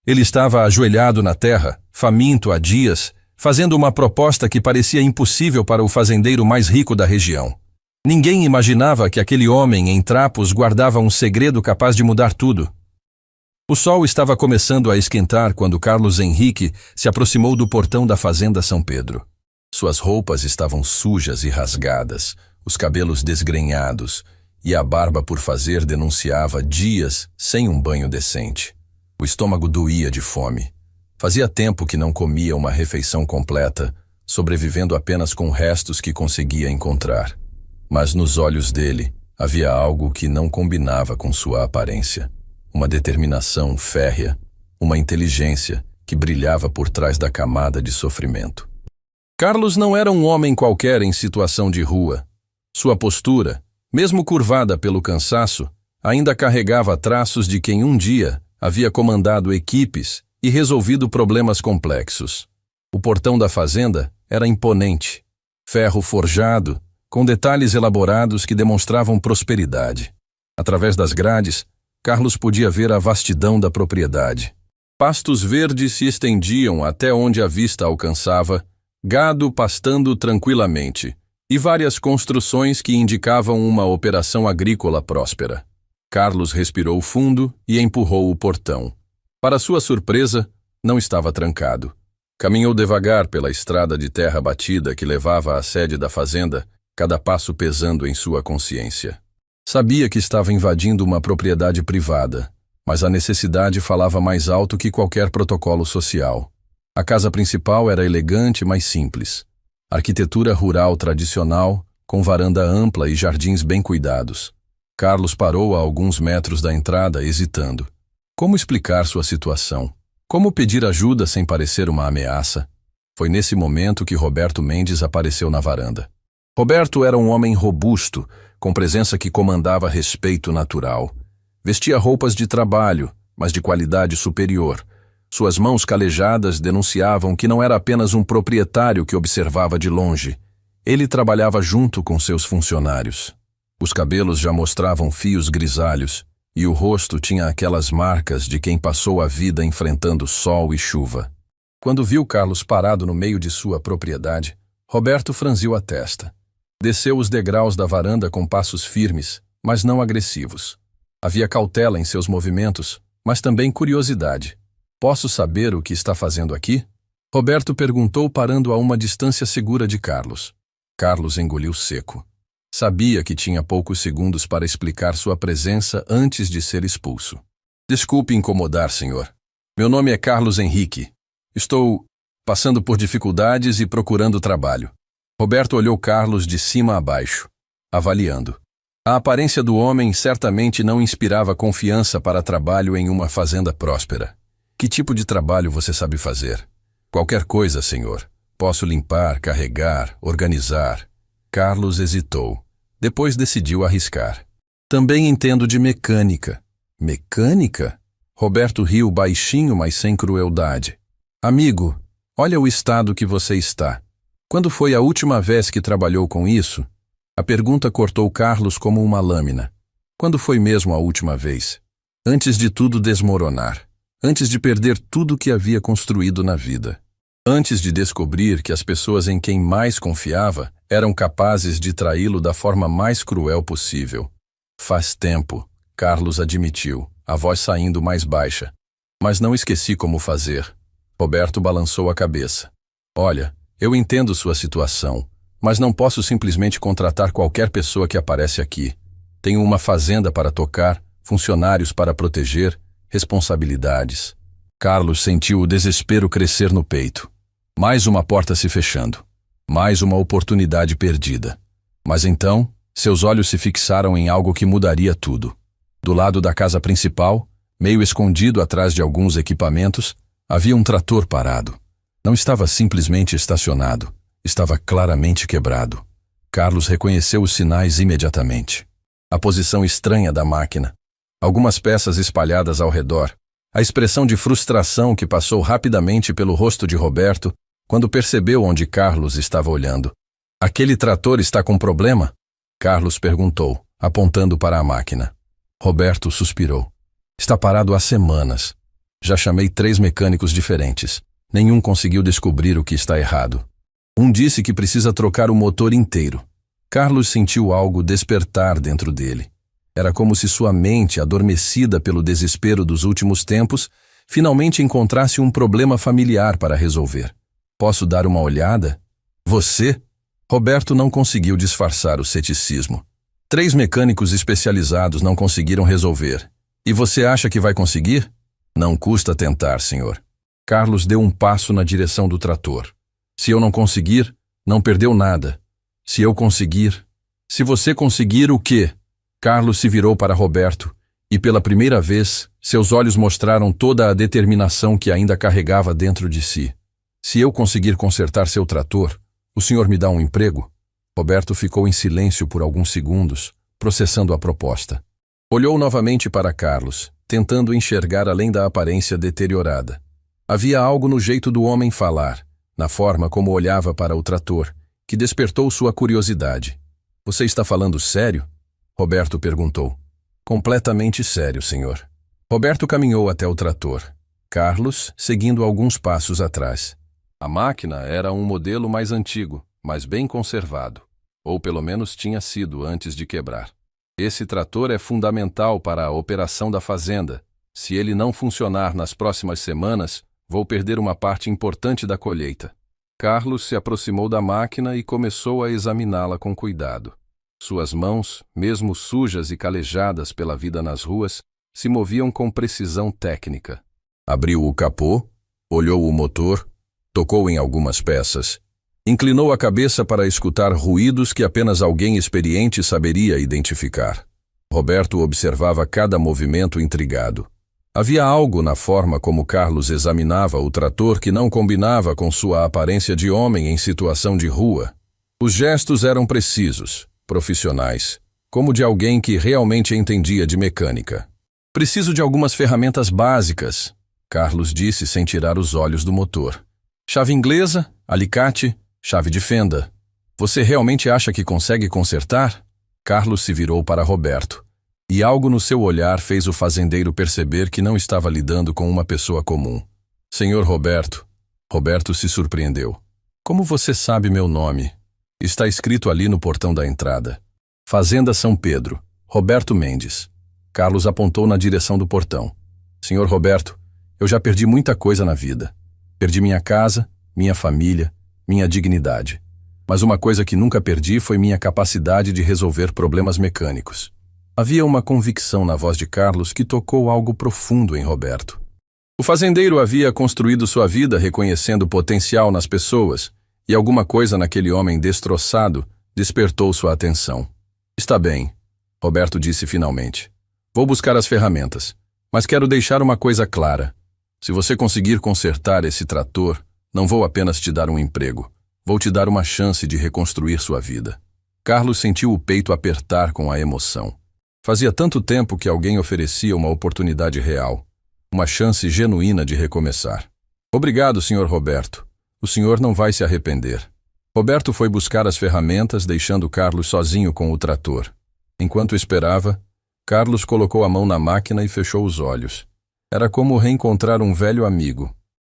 Ele estava ajoelhado na terra, faminto há dias, fazendo uma proposta que parecia impossível para o fazendeiro mais rico da região. Ninguém imaginava que aquele homem em trapos guardava um segredo capaz de mudar tudo. O sol estava começando a esquentar quando Carlos Henrique se aproximou do portão da fazenda São Pedro. Suas roupas estavam sujas e rasgadas, os cabelos desgrenhados, e a barba por fazer denunciava dias sem um banho decente. O estômago doía de fome. Fazia tempo que não comia uma refeição completa, sobrevivendo apenas com restos que conseguia encontrar. Mas nos olhos dele havia algo que não combinava com sua aparência. Uma determinação férrea, uma inteligência que brilhava por trás da camada de sofrimento. Carlos não era um homem qualquer em situação de rua. Sua postura, mesmo curvada pelo cansaço, ainda carregava traços de quem um dia havia comandado equipes e resolvido problemas complexos. O portão da fazenda era imponente, ferro forjado, com detalhes elaborados que demonstravam prosperidade. Através das grades, Carlos podia ver a vastidão da propriedade. Pastos verdes se estendiam até onde a vista alcançava, gado pastando tranquilamente, e várias construções que indicavam uma operação agrícola próspera. Carlos respirou fundo e empurrou o portão. Para sua surpresa, não estava trancado. Caminhou devagar pela estrada de terra batida que levava à sede da fazenda, cada passo pesando em sua consciência. Sabia que estava invadindo uma propriedade privada, mas a necessidade falava mais alto que qualquer protocolo social. A casa principal era elegante, mas simples. Arquitetura rural tradicional, com varanda ampla e jardins bem cuidados. Carlos parou a alguns metros da entrada, hesitando. Como explicar sua situação? Como pedir ajuda sem parecer uma ameaça? Foi nesse momento que Roberto Mendes apareceu na varanda. Roberto era um homem robusto, com presença que comandava respeito natural. Vestia roupas de trabalho, mas de qualidade superior. Suas mãos calejadas denunciavam que não era apenas um proprietário que observava de longe. Ele trabalhava junto com seus funcionários. Os cabelos já mostravam fios grisalhos, e o rosto tinha aquelas marcas de quem passou a vida enfrentando sol e chuva. Quando viu Carlos parado no meio de sua propriedade, Roberto franziu a testa. Desceu os degraus da varanda com passos firmes, mas não agressivos. Havia cautela em seus movimentos, mas também curiosidade. Posso saber o que está fazendo aqui? Roberto perguntou parando a uma distância segura de Carlos. Carlos engoliu seco. Sabia que tinha poucos segundos para explicar sua presença antes de ser expulso. Desculpe incomodar, senhor. Meu nome é Carlos Henrique. Estou passando por dificuldades e procurando trabalho. Roberto olhou Carlos de cima a baixo, avaliando. A aparência do homem certamente não inspirava confiança para trabalho em uma fazenda próspera. Que tipo de trabalho você sabe fazer? Qualquer coisa, senhor. Posso limpar, carregar, organizar. Carlos hesitou. Depois decidiu arriscar. Também entendo de mecânica. Mecânica? Roberto riu baixinho, mas sem crueldade. Amigo, olha o estado que você está. Quando foi a última vez que trabalhou com isso? A pergunta cortou Carlos como uma lâmina. Quando foi mesmo a última vez? Antes de tudo desmoronar. Antes de perder tudo que havia construído na vida. Antes de descobrir que as pessoas em quem mais confiava eram capazes de traí-lo da forma mais cruel possível. Faz tempo, Carlos admitiu, a voz saindo mais baixa. Mas não esqueci como fazer. Roberto balançou a cabeça. Olha, eu entendo sua situação, mas não posso simplesmente contratar qualquer pessoa que aparece aqui. Tenho uma fazenda para tocar, funcionários para proteger, responsabilidades. Carlos sentiu o desespero crescer no peito. Mais uma porta se fechando. Mais uma oportunidade perdida. Mas então, seus olhos se fixaram em algo que mudaria tudo. Do lado da casa principal, meio escondido atrás de alguns equipamentos, havia um trator parado. Não estava simplesmente estacionado, estava claramente quebrado. Carlos reconheceu os sinais imediatamente. A posição estranha da máquina, algumas peças espalhadas ao redor, a expressão de frustração que passou rapidamente pelo rosto de Roberto quando percebeu onde Carlos estava olhando. Aquele trator está com problema? Carlos perguntou, apontando para a máquina. Roberto suspirou. Está parado há semanas. Já chamei 3 mecânicos diferentes. Nenhum conseguiu descobrir o que está errado. Um disse que precisa trocar o motor inteiro. Carlos sentiu algo despertar dentro dele. Era como se sua mente, adormecida pelo desespero dos últimos tempos, finalmente encontrasse um problema familiar para resolver. Posso dar uma olhada? Você? Roberto não conseguiu disfarçar o ceticismo. 3 mecânicos especializados não conseguiram resolver. E você acha que vai conseguir? Não custa tentar, senhor. Carlos deu um passo na direção do trator. Se eu não conseguir, não perdeu nada. Se eu conseguir... Se você conseguir, o quê? Carlos se virou para Roberto e, pela primeira vez, seus olhos mostraram toda a determinação que ainda carregava dentro de si. Se eu conseguir consertar seu trator, o senhor me dá um emprego? Roberto ficou em silêncio por alguns segundos, processando a proposta. Olhou novamente para Carlos, tentando enxergar além da aparência deteriorada. Havia algo no jeito do homem falar, na forma como olhava para o trator, que despertou sua curiosidade. Você está falando sério? Roberto perguntou. Completamente sério, senhor. Roberto caminhou até o trator. Carlos, seguindo alguns passos atrás. A máquina era um modelo mais antigo, mas bem conservado. Ou pelo menos tinha sido antes de quebrar. Esse trator é fundamental para a operação da fazenda. Se ele não funcionar nas próximas semanas, vou perder uma parte importante da colheita. Carlos se aproximou da máquina e começou a examiná-la com cuidado. Suas mãos, mesmo sujas e calejadas pela vida nas ruas, se moviam com precisão técnica. Abriu o capô, olhou o motor, tocou em algumas peças. Inclinou a cabeça para escutar ruídos que apenas alguém experiente saberia identificar. Roberto observava cada movimento intrigado. Havia algo na forma como Carlos examinava o trator que não combinava com sua aparência de homem em situação de rua. Os gestos eram precisos, profissionais, como de alguém que realmente entendia de mecânica. Preciso de algumas ferramentas básicas, Carlos disse sem tirar os olhos do motor. Chave inglesa, alicate, chave de fenda. Você realmente acha que consegue consertar? Carlos se virou para Roberto. E algo no seu olhar fez o fazendeiro perceber que não estava lidando com uma pessoa comum. Senhor Roberto. Roberto se surpreendeu. Como você sabe meu nome? Está escrito ali no portão da entrada. Fazenda São Pedro, Roberto Mendes. Carlos apontou na direção do portão. Senhor Roberto, eu já perdi muita coisa na vida. Perdi minha casa, minha família, minha dignidade. Mas uma coisa que nunca perdi foi minha capacidade de resolver problemas mecânicos. Havia uma convicção na voz de Carlos que tocou algo profundo em Roberto. O fazendeiro havia construído sua vida reconhecendo o potencial nas pessoas, e alguma coisa naquele homem destroçado despertou sua atenção. Está bem, Roberto disse finalmente. Vou buscar as ferramentas, mas quero deixar uma coisa clara. Se você conseguir consertar esse trator, não vou apenas te dar um emprego, vou te dar uma chance de reconstruir sua vida. Carlos sentiu o peito apertar com a emoção. Fazia tanto tempo que alguém oferecia uma oportunidade real, uma chance genuína de recomeçar. Obrigado, Sr. Roberto. O senhor não vai se arrepender. Roberto foi buscar as ferramentas, deixando Carlos sozinho com o trator. Enquanto esperava, Carlos colocou a mão na máquina e fechou os olhos. Era como reencontrar um velho amigo.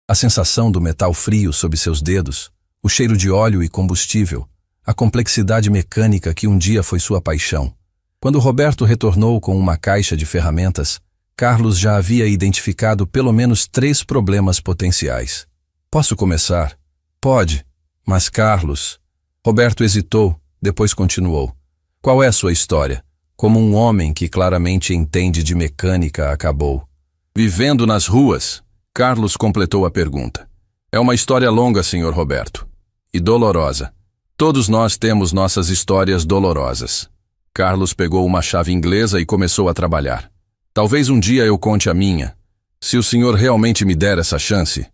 A sensação do metal frio sob seus dedos, o cheiro de óleo e combustível, a complexidade mecânica que um dia foi sua paixão. Quando Roberto retornou com uma caixa de ferramentas, Carlos já havia identificado pelo menos 3 problemas potenciais. Posso começar? Pode. Mas Carlos... Roberto hesitou, depois continuou. Qual é a sua história? Como um homem que claramente entende de mecânica acabou. Vivendo nas ruas, Carlos completou a pergunta. É uma história longa, Sr. Roberto. E dolorosa. Todos nós temos nossas histórias dolorosas. Carlos pegou uma chave inglesa e começou a trabalhar. Talvez um dia eu conte a minha. Se o senhor realmente me der essa chance...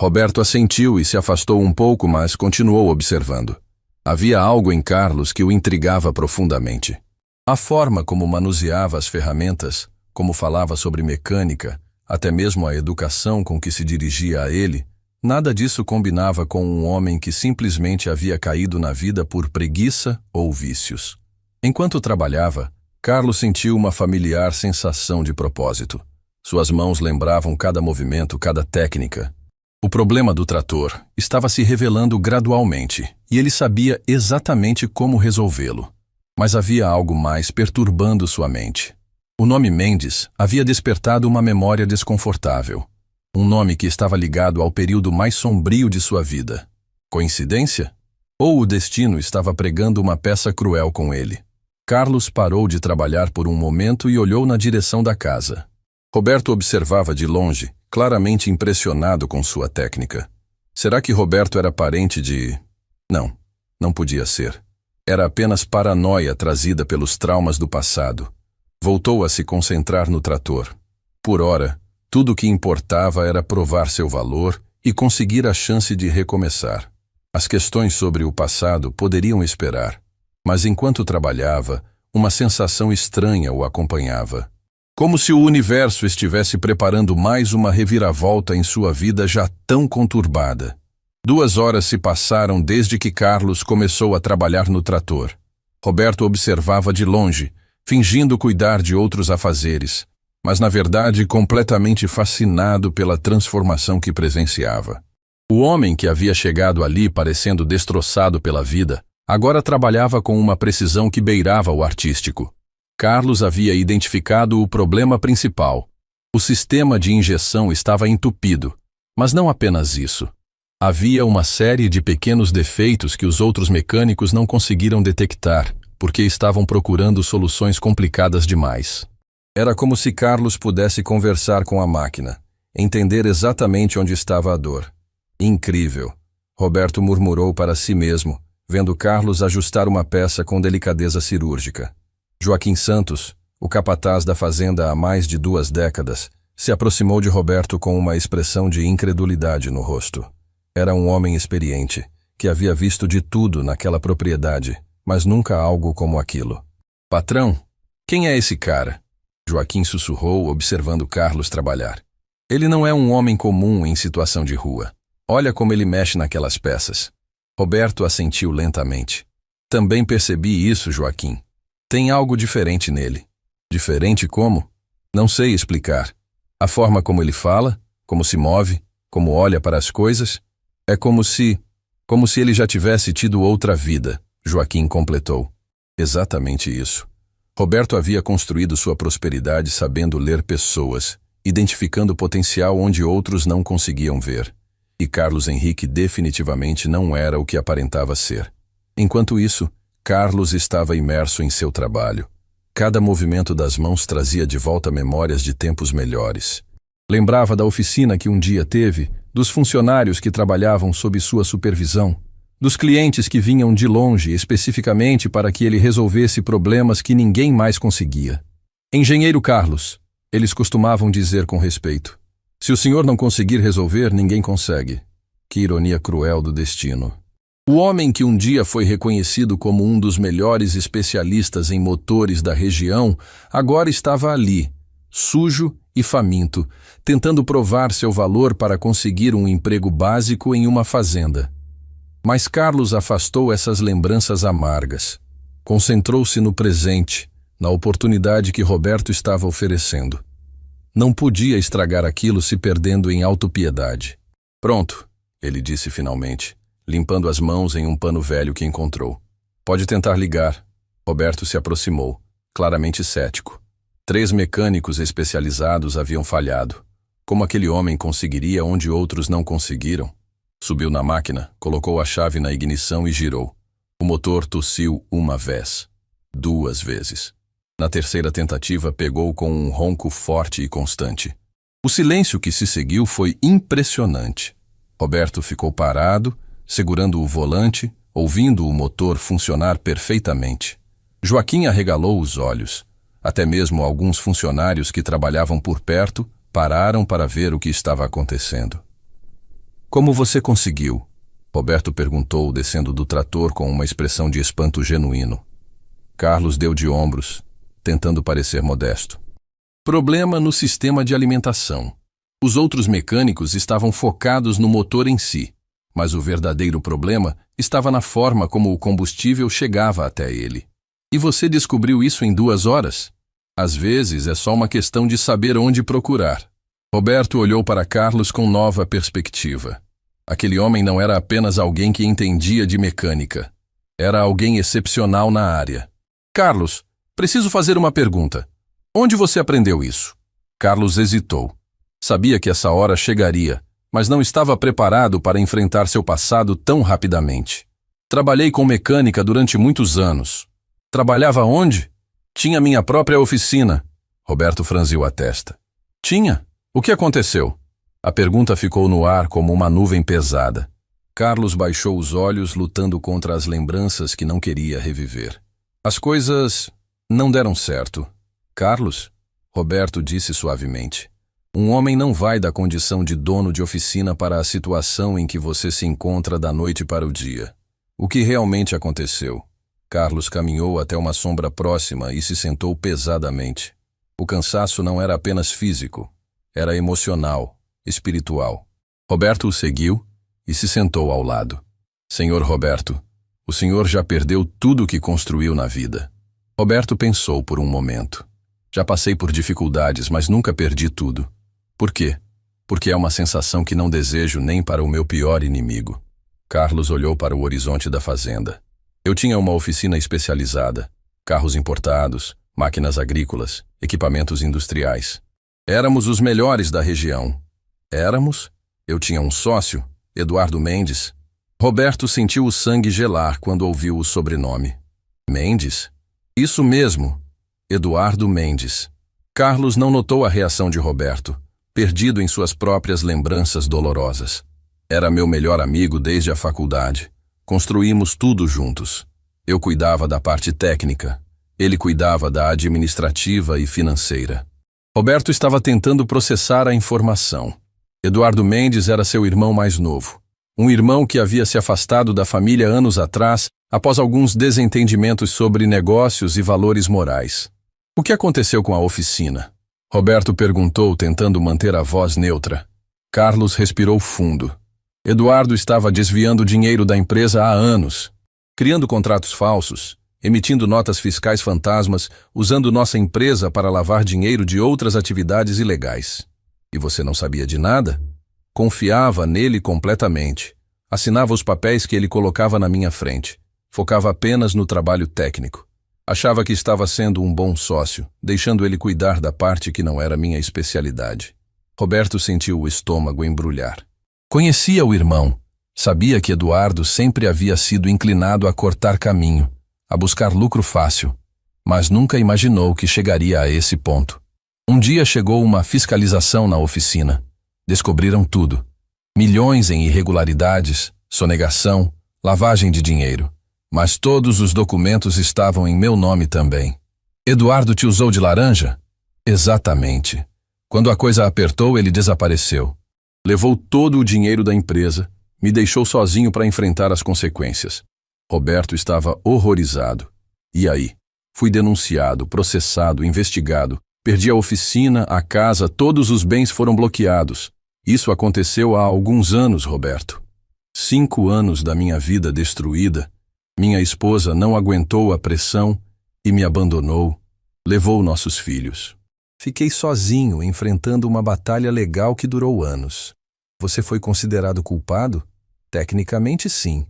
Roberto assentiu e se afastou um pouco, mas continuou observando. Havia algo em Carlos que o intrigava profundamente. A forma como manuseava as ferramentas, como falava sobre mecânica, até mesmo a educação com que se dirigia a ele, nada disso combinava com um homem que simplesmente havia caído na vida por preguiça ou vícios. Enquanto trabalhava, Carlos sentiu uma familiar sensação de propósito. Suas mãos lembravam cada movimento, cada técnica. O problema do trator estava se revelando gradualmente, e ele sabia exatamente como resolvê-lo. Mas havia algo mais perturbando sua mente. O nome Mendes havia despertado uma memória desconfortável. Um nome que estava ligado ao período mais sombrio de sua vida. Coincidência? Ou o destino estava pregando uma peça cruel com ele? Carlos parou de trabalhar por um momento e olhou na direção da casa. Roberto observava de longe, claramente impressionado com sua técnica. Será que Roberto era parente de... Não, não podia ser. Era apenas paranoia trazida pelos traumas do passado. Voltou a se concentrar no trator. Por ora, tudo o que importava era provar seu valor e conseguir a chance de recomeçar. As questões sobre o passado poderiam esperar, mas enquanto trabalhava, uma sensação estranha o acompanhava. Como se o universo estivesse preparando mais uma reviravolta em sua vida já tão conturbada. 2 horas se passaram desde que Carlos começou a trabalhar no trator. Roberto observava de longe, fingindo cuidar de outros afazeres, mas na verdade completamente fascinado pela transformação que presenciava. O homem que havia chegado ali parecendo destroçado pela vida, agora trabalhava com uma precisão que beirava o artístico. Carlos havia identificado o problema principal. O sistema de injeção estava entupido, mas não apenas isso. Havia uma série de pequenos defeitos que os outros mecânicos não conseguiram detectar, porque estavam procurando soluções complicadas demais. Era como se Carlos pudesse conversar com a máquina, entender exatamente onde estava a dor. Incrível, Roberto murmurou para si mesmo, vendo Carlos ajustar uma peça com delicadeza cirúrgica. Joaquim Santos, o capataz da fazenda há mais de 2 décadas, se aproximou de Roberto com uma expressão de incredulidade no rosto. Era um homem experiente, que havia visto de tudo naquela propriedade, mas nunca algo como aquilo. Patrão, quem é esse cara? Joaquim sussurrou, observando Carlos trabalhar. Ele não é um homem comum em situação de rua. Olha como ele mexe naquelas peças. Roberto assentiu lentamente. Também percebi isso, Joaquim. Tem algo diferente nele. Diferente como? Não sei explicar. A forma como ele fala, como se move, como olha para as coisas, é como se ele já tivesse tido outra vida, Joaquim completou. Exatamente isso. Roberto havia construído sua prosperidade sabendo ler pessoas, identificando potencial onde outros não conseguiam ver. E Carlos Henrique definitivamente não era o que aparentava ser. Enquanto isso, Carlos estava imerso em seu trabalho. Cada movimento das mãos trazia de volta memórias de tempos melhores. Lembrava da oficina que um dia teve, dos funcionários que trabalhavam sob sua supervisão, dos clientes que vinham de longe especificamente para que ele resolvesse problemas que ninguém mais conseguia. Engenheiro Carlos, eles costumavam dizer com respeito. Se o senhor não conseguir resolver, ninguém consegue. Que ironia cruel do destino. O homem que um dia foi reconhecido como um dos melhores especialistas em motores da região, agora estava ali, sujo e faminto, tentando provar seu valor para conseguir um emprego básico em uma fazenda. Mas Carlos afastou essas lembranças amargas. Concentrou-se no presente, na oportunidade que Roberto estava oferecendo. Não podia estragar aquilo se perdendo em autopiedade. Pronto, ele disse finalmente, limpando as mãos em um pano velho que encontrou. Pode tentar ligar. Roberto se aproximou, claramente cético. 3 mecânicos especializados haviam falhado. Como aquele homem conseguiria onde outros não conseguiram? Subiu na máquina, colocou a chave na ignição e girou. O motor tossiu uma vez, 2 vezes. Na terceira tentativa, pegou com um ronco forte e constante. O silêncio que se seguiu foi impressionante. Roberto ficou parado, segurando o volante, ouvindo o motor funcionar perfeitamente. Joaquim arregalou os olhos. Até mesmo alguns funcionários que trabalhavam por perto pararam para ver o que estava acontecendo. Como você conseguiu? Roberto perguntou, descendo do trator com uma expressão de espanto genuíno. Carlos deu de ombros, tentando parecer modesto. Problema no sistema de alimentação. Os outros mecânicos estavam focados no motor em si, mas o verdadeiro problema estava na forma como o combustível chegava até ele. E você descobriu isso em 2 horas? Às vezes é só uma questão de saber onde procurar. Roberto olhou para Carlos com nova perspectiva. Aquele homem não era apenas alguém que entendia de mecânica. Era alguém excepcional na área. Carlos, preciso fazer uma pergunta. Onde você aprendeu isso? Carlos hesitou. Sabia que essa hora chegaria, mas não estava preparado para enfrentar seu passado tão rapidamente. Trabalhei com mecânica durante muitos anos. Trabalhava onde? Tinha minha própria oficina. Roberto franziu a testa. Tinha? O que aconteceu? A pergunta ficou no ar como uma nuvem pesada. Carlos baixou os olhos, lutando contra as lembranças que não queria reviver. As coisas não deram certo. Carlos, Roberto disse suavemente, um homem não vai da condição de dono de oficina para a situação em que você se encontra da noite para o dia. O que realmente aconteceu? Carlos caminhou até uma sombra próxima e se sentou pesadamente. O cansaço não era apenas físico, era emocional, espiritual. Roberto o seguiu e se sentou ao lado. Senhor Roberto, o senhor já perdeu tudo o que construiu na vida. Roberto pensou por um momento. Já passei por dificuldades, mas nunca perdi tudo. Por quê? Porque é uma sensação que não desejo nem para o meu pior inimigo. Carlos olhou para o horizonte da fazenda. Eu tinha uma oficina especializada, carros importados, máquinas agrícolas, equipamentos industriais. Éramos os melhores da região. Éramos? Eu tinha um sócio, Eduardo Mendes. Roberto sentiu o sangue gelar quando ouviu o sobrenome. Mendes? Isso mesmo, Eduardo Mendes. Carlos não notou a reação de Roberto, perdido em suas próprias lembranças dolorosas. Era meu melhor amigo desde a faculdade. Construímos tudo juntos. Eu cuidava da parte técnica. Ele cuidava da administrativa e financeira. Roberto estava tentando processar a informação. Eduardo Mendes era seu irmão mais novo. Um irmão que havia se afastado da família anos atrás, após alguns desentendimentos sobre negócios e valores morais. O que aconteceu com a oficina? Roberto perguntou, tentando manter a voz neutra. Carlos respirou fundo. Eduardo estava desviando dinheiro da empresa há anos, criando contratos falsos, emitindo notas fiscais fantasmas, usando nossa empresa para lavar dinheiro de outras atividades ilegais. E você não sabia de nada? Confiava nele completamente. Assinava os papéis que ele colocava na minha frente. Focava apenas no trabalho técnico. Achava que estava sendo um bom sócio, deixando ele cuidar da parte que não era minha especialidade. Roberto sentiu o estômago embrulhar. Conhecia o irmão. Sabia que Eduardo sempre havia sido inclinado a cortar caminho, a buscar lucro fácil, mas nunca imaginou que chegaria a esse ponto. Um dia chegou uma fiscalização na oficina. Descobriram tudo. Milhões em irregularidades, sonegação, lavagem de dinheiro. Mas todos os documentos estavam em meu nome também. Eduardo te usou de laranja? Exatamente. Quando a coisa apertou, ele desapareceu. Levou todo o dinheiro da empresa, me deixou sozinho para enfrentar as consequências. Roberto estava horrorizado. E aí? Fui denunciado, processado, investigado. Perdi a oficina, a casa, todos os bens foram bloqueados. Isso aconteceu há alguns anos, Roberto. 5 anos da minha vida destruída. Minha esposa não aguentou a pressão e me abandonou. Levou nossos filhos. Fiquei sozinho, enfrentando uma batalha legal que durou anos. Você foi considerado culpado? Tecnicamente, sim.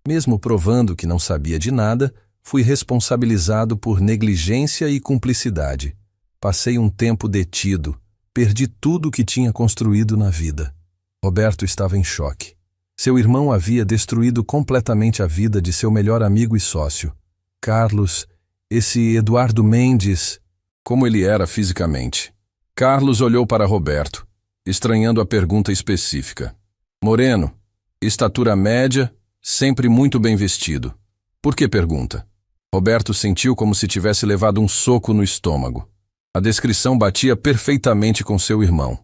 Mesmo provando que não sabia de nada, fui responsabilizado por negligência e cumplicidade. Passei um tempo detido. Perdi tudo o que tinha construído na vida. Roberto estava em choque. Seu irmão havia destruído completamente a vida de seu melhor amigo e sócio. Carlos, esse Eduardo Mendes... Como ele era fisicamente? Carlos olhou para Roberto, estranhando a pergunta específica. Moreno, estatura média, sempre muito bem vestido. Por que pergunta? Roberto sentiu como se tivesse levado um soco no estômago. A descrição batia perfeitamente com seu irmão.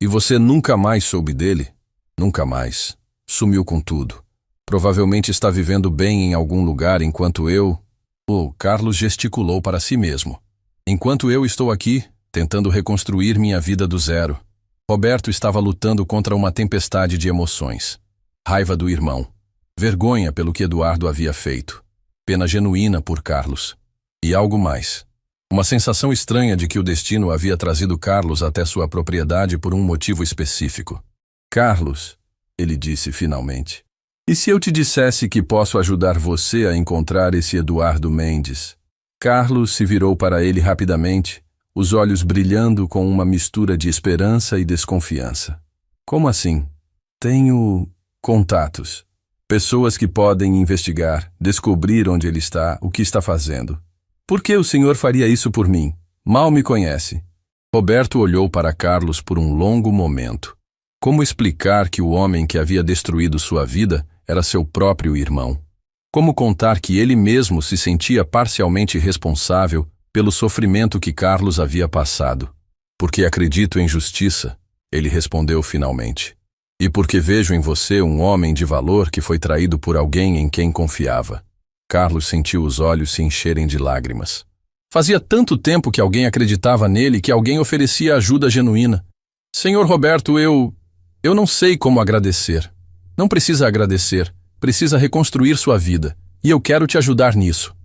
E você nunca mais soube dele? Nunca mais. Sumiu com tudo. Provavelmente está vivendo bem em algum lugar enquanto eu... Carlos gesticulou para si mesmo. Enquanto eu estou aqui, tentando reconstruir minha vida do zero. Roberto estava lutando contra uma tempestade de emoções. Raiva do irmão. Vergonha pelo que Eduardo havia feito. Pena genuína por Carlos. E algo mais. Uma sensação estranha de que o destino havia trazido Carlos até sua propriedade por um motivo específico. Carlos, ele disse finalmente, e se eu te dissesse que posso ajudar você a encontrar esse Eduardo Mendes? Carlos se virou para ele rapidamente, os olhos brilhando com uma mistura de esperança e desconfiança. Como assim? Tenho contatos. Pessoas que podem investigar, descobrir onde ele está, o que está fazendo. Por que o senhor faria isso por mim? Mal me conhece. Roberto olhou para Carlos por um longo momento. Como explicar que o homem que havia destruído sua vida era seu próprio irmão? Como contar que ele mesmo se sentia parcialmente responsável pelo sofrimento que Carlos havia passado? Porque acredito em justiça, ele respondeu finalmente. E porque vejo em você um homem de valor que foi traído por alguém em quem confiava. Carlos sentiu os olhos se encherem de lágrimas. Fazia tanto tempo que alguém acreditava nele, que alguém oferecia ajuda genuína. Senhor Roberto, eu não sei como agradecer. Não precisa agradecer, precisa reconstruir sua vida, e eu quero te ajudar nisso.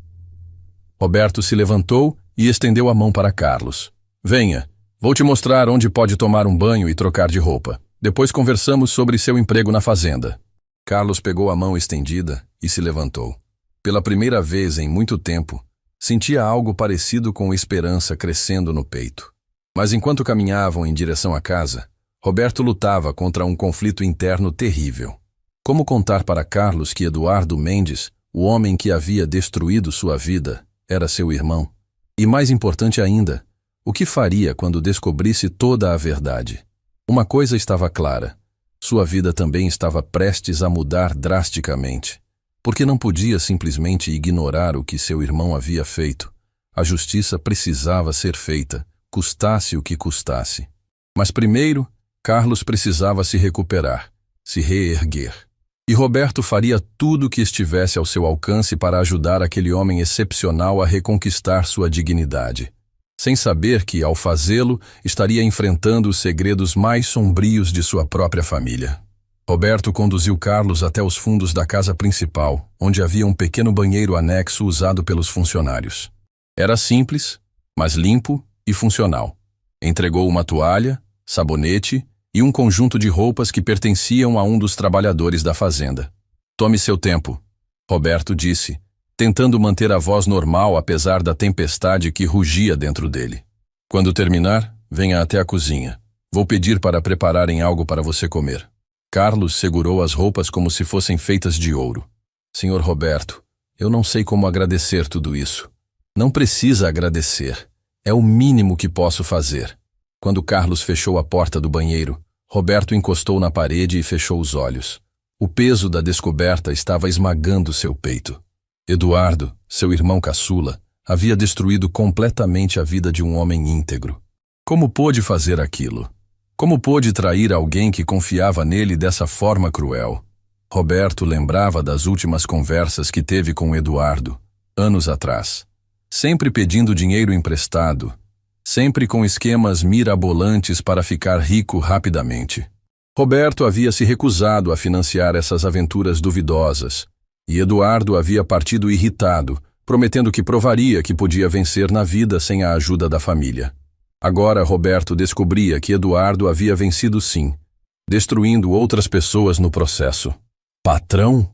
Roberto se levantou e estendeu a mão para Carlos. Venha, vou te mostrar onde pode tomar um banho e trocar de roupa. Depois conversamos sobre seu emprego na fazenda. Carlos pegou a mão estendida e se levantou. Pela primeira vez em muito tempo, sentia algo parecido com esperança crescendo no peito. Mas enquanto caminhavam em direção à casa, Roberto lutava contra um conflito interno terrível. Como contar para Carlos que Eduardo Mendes, o homem que havia destruído sua vida, era seu irmão? E mais importante ainda, o que faria quando descobrisse toda a verdade? Uma coisa estava clara: sua vida também estava prestes a mudar drasticamente. Porque não podia simplesmente ignorar o que seu irmão havia feito. A justiça precisava ser feita, custasse o que custasse. Mas primeiro, Carlos precisava se recuperar, se reerguer. E Roberto faria tudo o que estivesse ao seu alcance para ajudar aquele homem excepcional a reconquistar sua dignidade, sem saber que, ao fazê-lo, estaria enfrentando os segredos mais sombrios de sua própria família. Roberto conduziu Carlos até os fundos da casa principal, onde havia um pequeno banheiro anexo usado pelos funcionários. Era simples, mas limpo e funcional. Entregou uma toalha, sabonete e um conjunto de roupas que pertenciam a um dos trabalhadores da fazenda. Tome seu tempo, Roberto disse, tentando manter a voz normal apesar da tempestade que rugia dentro dele. Quando terminar, venha até a cozinha. Vou pedir para prepararem algo para você comer. Carlos segurou as roupas como se fossem feitas de ouro. Senhor Roberto, eu não sei como agradecer tudo isso. Não precisa agradecer. É o mínimo que posso fazer. Quando Carlos fechou a porta do banheiro, Roberto encostou na parede e fechou os olhos. O peso da descoberta estava esmagando seu peito. Eduardo, seu irmão caçula, havia destruído completamente a vida de um homem íntegro. Como pôde fazer aquilo? Como pôde trair alguém que confiava nele dessa forma cruel? Roberto lembrava das últimas conversas que teve com Eduardo, anos atrás. Sempre pedindo dinheiro emprestado, sempre com esquemas mirabolantes para ficar rico rapidamente. Roberto havia se recusado a financiar essas aventuras duvidosas, e Eduardo havia partido irritado, prometendo que provaria que podia vencer na vida sem a ajuda da família. Agora Roberto descobria que Eduardo havia vencido sim, destruindo outras pessoas no processo. Patrão?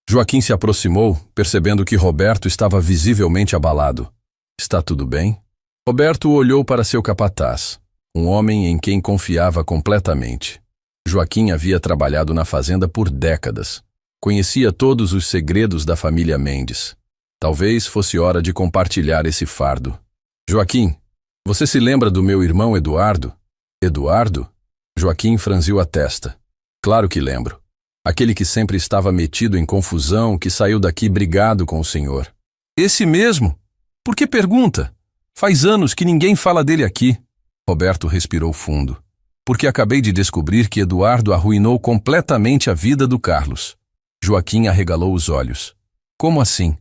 Joaquim se aproximou, percebendo que Roberto estava visivelmente abalado. Está tudo bem? Roberto olhou para seu capataz, um homem em quem confiava completamente. Joaquim havia trabalhado na fazenda por décadas. Conhecia todos os segredos da família Mendes. Talvez fosse hora de compartilhar esse fardo. Joaquim, você se lembra do meu irmão Eduardo? Eduardo? Joaquim franziu a testa. Claro que lembro. Aquele que sempre estava metido em confusão, que saiu daqui brigado com o senhor. Esse mesmo? Por que pergunta? Faz anos que ninguém fala dele aqui. Roberto respirou fundo. Porque acabei de descobrir que Eduardo arruinou completamente a vida do Carlos. Joaquim arregalou os olhos. Como assim?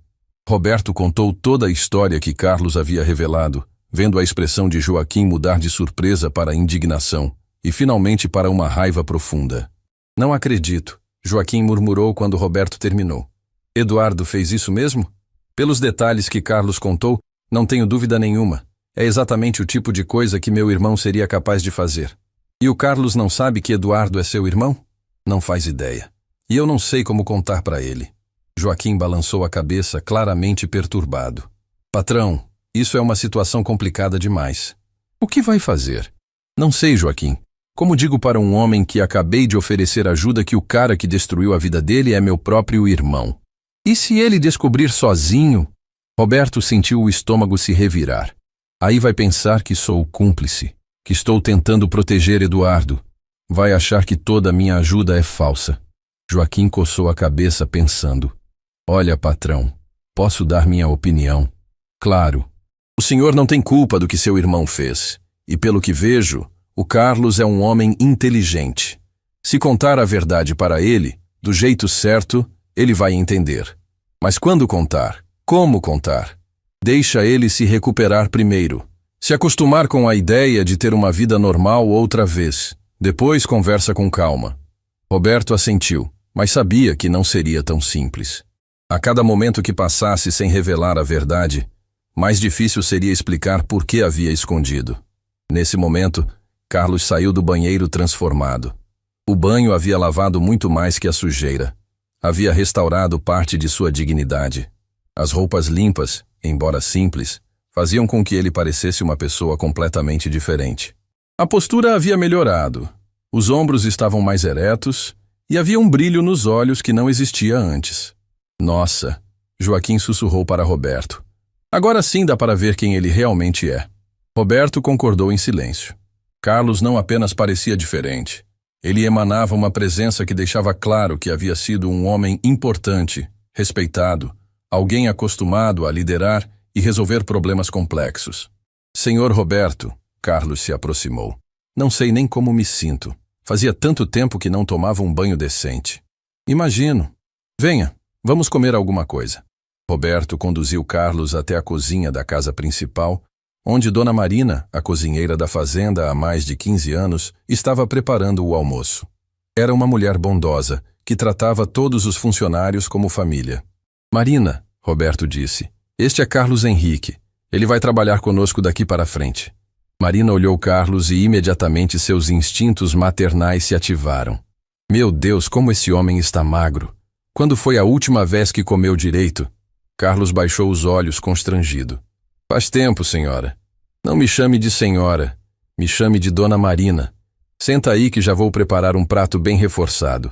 Roberto contou toda a história que Carlos havia revelado, vendo a expressão de Joaquim mudar de surpresa para indignação e finalmente para uma raiva profunda. Não acredito, Joaquim murmurou quando Roberto terminou. Eduardo fez isso mesmo? Pelos detalhes que Carlos contou, não tenho dúvida nenhuma. É exatamente o tipo de coisa que meu irmão seria capaz de fazer. E o Carlos não sabe que Eduardo é seu irmão? Não faz ideia. E eu não sei como contar para ele. Joaquim balançou a cabeça, claramente perturbado. Patrão, isso é uma situação complicada demais. O que vai fazer? Não sei, Joaquim. Como digo para um homem que acabei de oferecer ajuda que o cara que destruiu a vida dele é meu próprio irmão? E se ele descobrir sozinho? Roberto sentiu o estômago se revirar. Aí vai pensar que sou cúmplice, que estou tentando proteger Eduardo. Vai achar que toda a minha ajuda é falsa. Joaquim coçou a cabeça pensando. Olha, patrão, posso dar minha opinião? Claro. O senhor não tem culpa do que seu irmão fez. E pelo que vejo, o Carlos é um homem inteligente. Se contar a verdade para ele, do jeito certo, ele vai entender. Mas quando contar? Como contar? Deixa ele se recuperar primeiro. Se acostumar com a ideia de ter uma vida normal outra vez. Depois conversa com calma. Roberto assentiu, mas sabia que não seria tão simples. A cada momento que passasse sem revelar a verdade, mais difícil seria explicar por que havia escondido. Nesse momento, Carlos saiu do banheiro transformado. O banho havia lavado muito mais que a sujeira. Havia restaurado parte de sua dignidade. As roupas limpas, embora simples, faziam com que ele parecesse uma pessoa completamente diferente. A postura havia melhorado. Os ombros estavam mais eretos e havia um brilho nos olhos que não existia antes. Nossa, Joaquim sussurrou para Roberto. Agora sim dá para ver quem ele realmente é. Roberto concordou em silêncio. Carlos não apenas parecia diferente. Ele emanava uma presença que deixava claro que havia sido um homem importante, respeitado, alguém acostumado a liderar e resolver problemas complexos. Senhor Roberto, Carlos se aproximou. Não sei nem como me sinto. Fazia tanto tempo que não tomava um banho decente. Imagino. Venha, vamos comer alguma coisa. Roberto conduziu Carlos até a cozinha da casa principal, onde Dona Marina, a cozinheira da fazenda há mais de 15 anos, estava preparando o almoço. Era uma mulher bondosa, que tratava todos os funcionários como família. Marina, Roberto disse, este é Carlos Henrique. Ele vai trabalhar conosco daqui para frente. Marina olhou Carlos e imediatamente seus instintos maternais se ativaram. Meu Deus, como esse homem está magro. Quando foi a última vez que comeu direito? Carlos baixou os olhos constrangido. Faz tempo, senhora. Não me chame de senhora. Me chame de Dona Marina. Senta aí que já vou preparar um prato bem reforçado.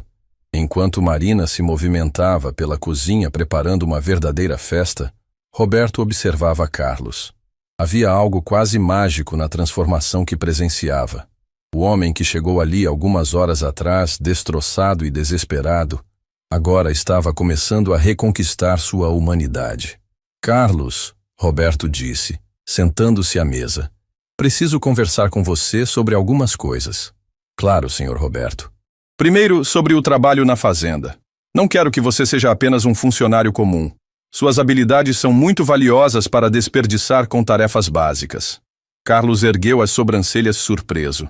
Enquanto Marina se movimentava pela cozinha preparando uma verdadeira festa, Roberto observava Carlos. Havia algo quase mágico na transformação que presenciava. O homem que chegou ali algumas horas atrás, destroçado e desesperado, agora estava começando a reconquistar sua humanidade. Carlos, Roberto disse, sentando-se à mesa, preciso conversar com você sobre algumas coisas. Claro, senhor Roberto. Primeiro, sobre o trabalho na fazenda. Não quero que você seja apenas um funcionário comum. Suas habilidades são muito valiosas para desperdiçar com tarefas básicas. Carlos ergueu as sobrancelhas surpreso.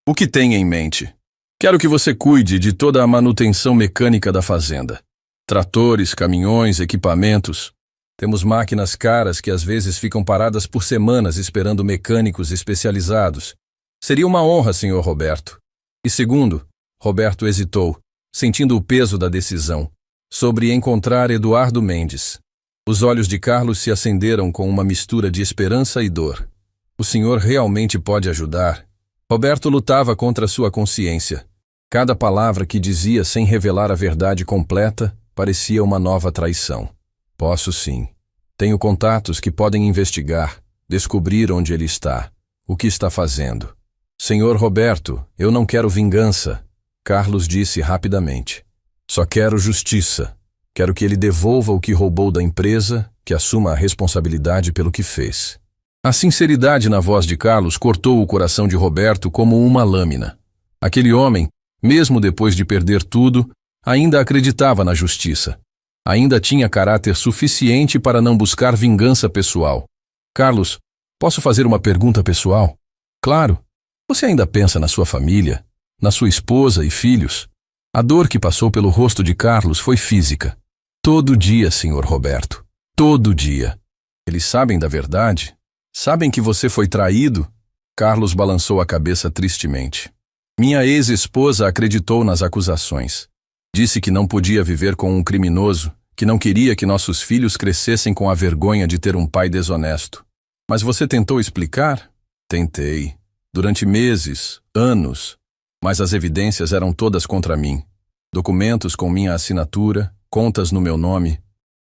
O que tem em mente? Quero que você cuide de toda a manutenção mecânica da fazenda. Tratores, caminhões, equipamentos. Temos máquinas caras que às vezes ficam paradas por semanas esperando mecânicos especializados. Seria uma honra, senhor Roberto. E segundo, Roberto hesitou, sentindo o peso da decisão, sobre encontrar Eduardo Mendes. Os olhos de Carlos se acenderam com uma mistura de esperança e dor. O senhor realmente pode ajudar? Roberto lutava contra sua consciência. Cada palavra que dizia sem revelar a verdade completa parecia uma nova traição. Posso sim. Tenho contatos que podem investigar, descobrir onde ele está, o que está fazendo. Senhor Roberto, eu não quero vingança, Carlos disse rapidamente. Só quero justiça. Quero que ele devolva o que roubou da empresa, que assuma a responsabilidade pelo que fez. A sinceridade na voz de Carlos cortou o coração de Roberto como uma lâmina. Aquele homem, mesmo depois de perder tudo, ainda acreditava na justiça. Ainda tinha caráter suficiente para não buscar vingança pessoal. Carlos, posso fazer uma pergunta pessoal? Claro. Você ainda pensa na sua família, na sua esposa e filhos? A dor que passou pelo rosto de Carlos foi física. Todo dia, senhor Roberto. Todo dia. Eles sabem da verdade? Sabem que você foi traído? Carlos balançou a cabeça tristemente. Minha ex-esposa acreditou nas acusações. Disse que não podia viver com um criminoso, que não queria que nossos filhos crescessem com a vergonha de ter um pai desonesto. Mas você tentou explicar? Tentei. Durante meses, anos. Mas as evidências eram todas contra mim. Documentos com minha assinatura, contas no meu nome.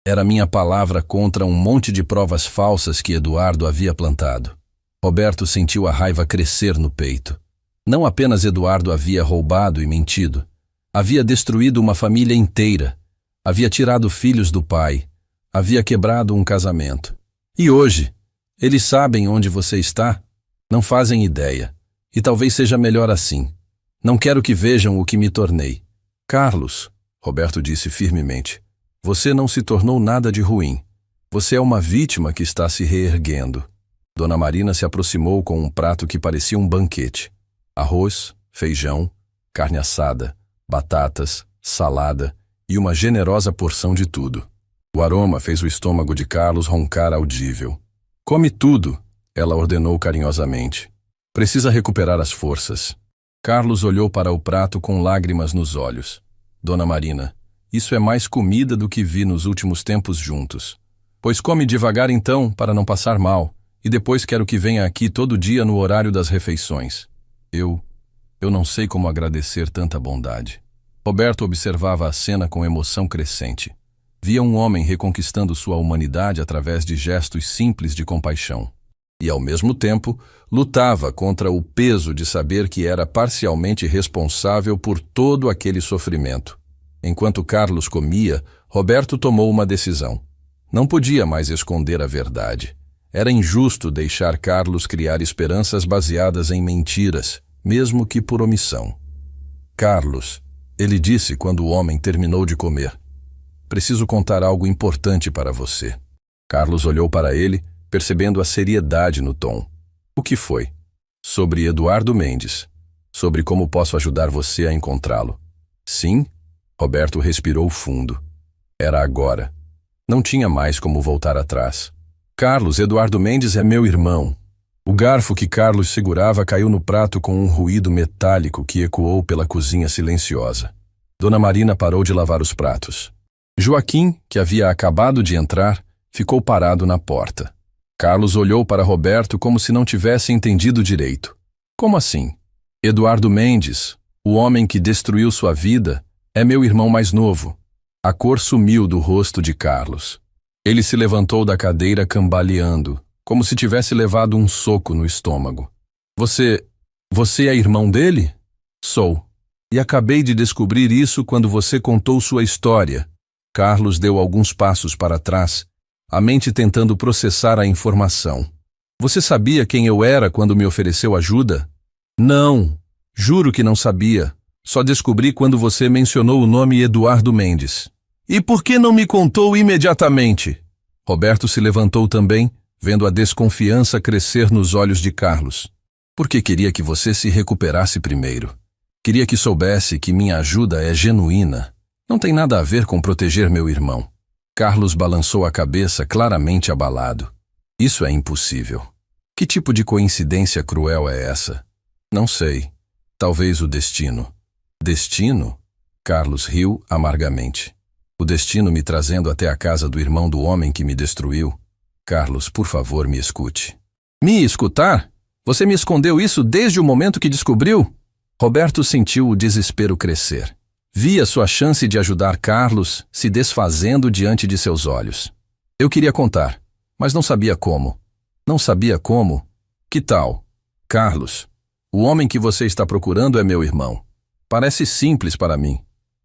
Era minha palavra contra um monte de provas falsas que Eduardo havia plantado. Roberto sentiu a raiva crescer no peito. Não apenas Eduardo havia roubado e mentido. Havia destruído uma família inteira. Havia tirado filhos do pai. Havia quebrado um casamento. E hoje, eles sabem onde você está? Não fazem ideia. E talvez seja melhor assim. Não quero que vejam o que me tornei. Carlos, Roberto disse firmemente, você não se tornou nada de ruim. Você é uma vítima que está se reerguendo. Dona Marina se aproximou com um prato que parecia um banquete. Arroz, feijão, carne assada, batatas, salada e uma generosa porção de tudo. O aroma fez o estômago de Carlos roncar audível. Come tudo, ela ordenou carinhosamente. Precisa recuperar as forças. Carlos olhou para o prato com lágrimas nos olhos. Dona Marina, isso é mais comida do que vi nos últimos tempos juntos. Pois come devagar então, para não passar mal, e depois quero que venha aqui todo dia no horário das refeições. Eu não sei como agradecer tanta bondade. Roberto observava a cena com emoção crescente. Via um homem reconquistando sua humanidade através de gestos simples de compaixão. E, ao mesmo tempo, lutava contra o peso de saber que era parcialmente responsável por todo aquele sofrimento. Enquanto Carlos comia, Roberto tomou uma decisão. Não podia mais esconder a verdade. Era injusto deixar Carlos criar esperanças baseadas em mentiras, mesmo que por omissão. Carlos, ele disse quando o homem terminou de comer, preciso contar algo importante para você. Carlos olhou para ele, percebendo a seriedade no tom. O que foi? Sobre Eduardo Mendes. Sobre como posso ajudar você a encontrá-lo. Sim? Roberto respirou fundo. Era agora. Não tinha mais como voltar atrás. Carlos, Eduardo Mendes é meu irmão. O garfo que Carlos segurava caiu no prato com um ruído metálico que ecoou pela cozinha silenciosa. Dona Marina parou de lavar os pratos. Joaquim, que havia acabado de entrar, ficou parado na porta. Carlos olhou para Roberto como se não tivesse entendido direito. Como assim? Eduardo Mendes, o homem que destruiu sua vida, é meu irmão mais novo. A cor sumiu do rosto de Carlos. Ele se levantou da cadeira cambaleando, como se tivesse levado um soco no estômago. Você é irmão dele? Sou. E acabei de descobrir isso quando você contou sua história. Carlos deu alguns passos para trás, a mente tentando processar a informação. Você sabia quem eu era quando me ofereceu ajuda? Não, juro que não sabia. Só descobri quando você mencionou o nome Eduardo Mendes. E por que não me contou imediatamente? Roberto se levantou também, vendo a desconfiança crescer nos olhos de Carlos. Porque queria que você se recuperasse primeiro. Queria que soubesse que minha ajuda é genuína. Não tem nada a ver com proteger meu irmão. Carlos balançou a cabeça, claramente abalado. Isso é impossível. Que tipo de coincidência cruel é essa? Não sei. Talvez o destino. Destino? Carlos riu amargamente. O destino me trazendo até a casa do irmão do homem que me destruiu. Carlos, por favor, me escute. Me escutar? Você me escondeu isso desde o momento que descobriu? Roberto sentiu o desespero crescer. Via sua chance de ajudar Carlos se desfazendo diante de seus olhos. Eu queria contar, mas não sabia como. Não sabia como? Que tal? Carlos, o homem que você está procurando é meu irmão. Parece simples para mim.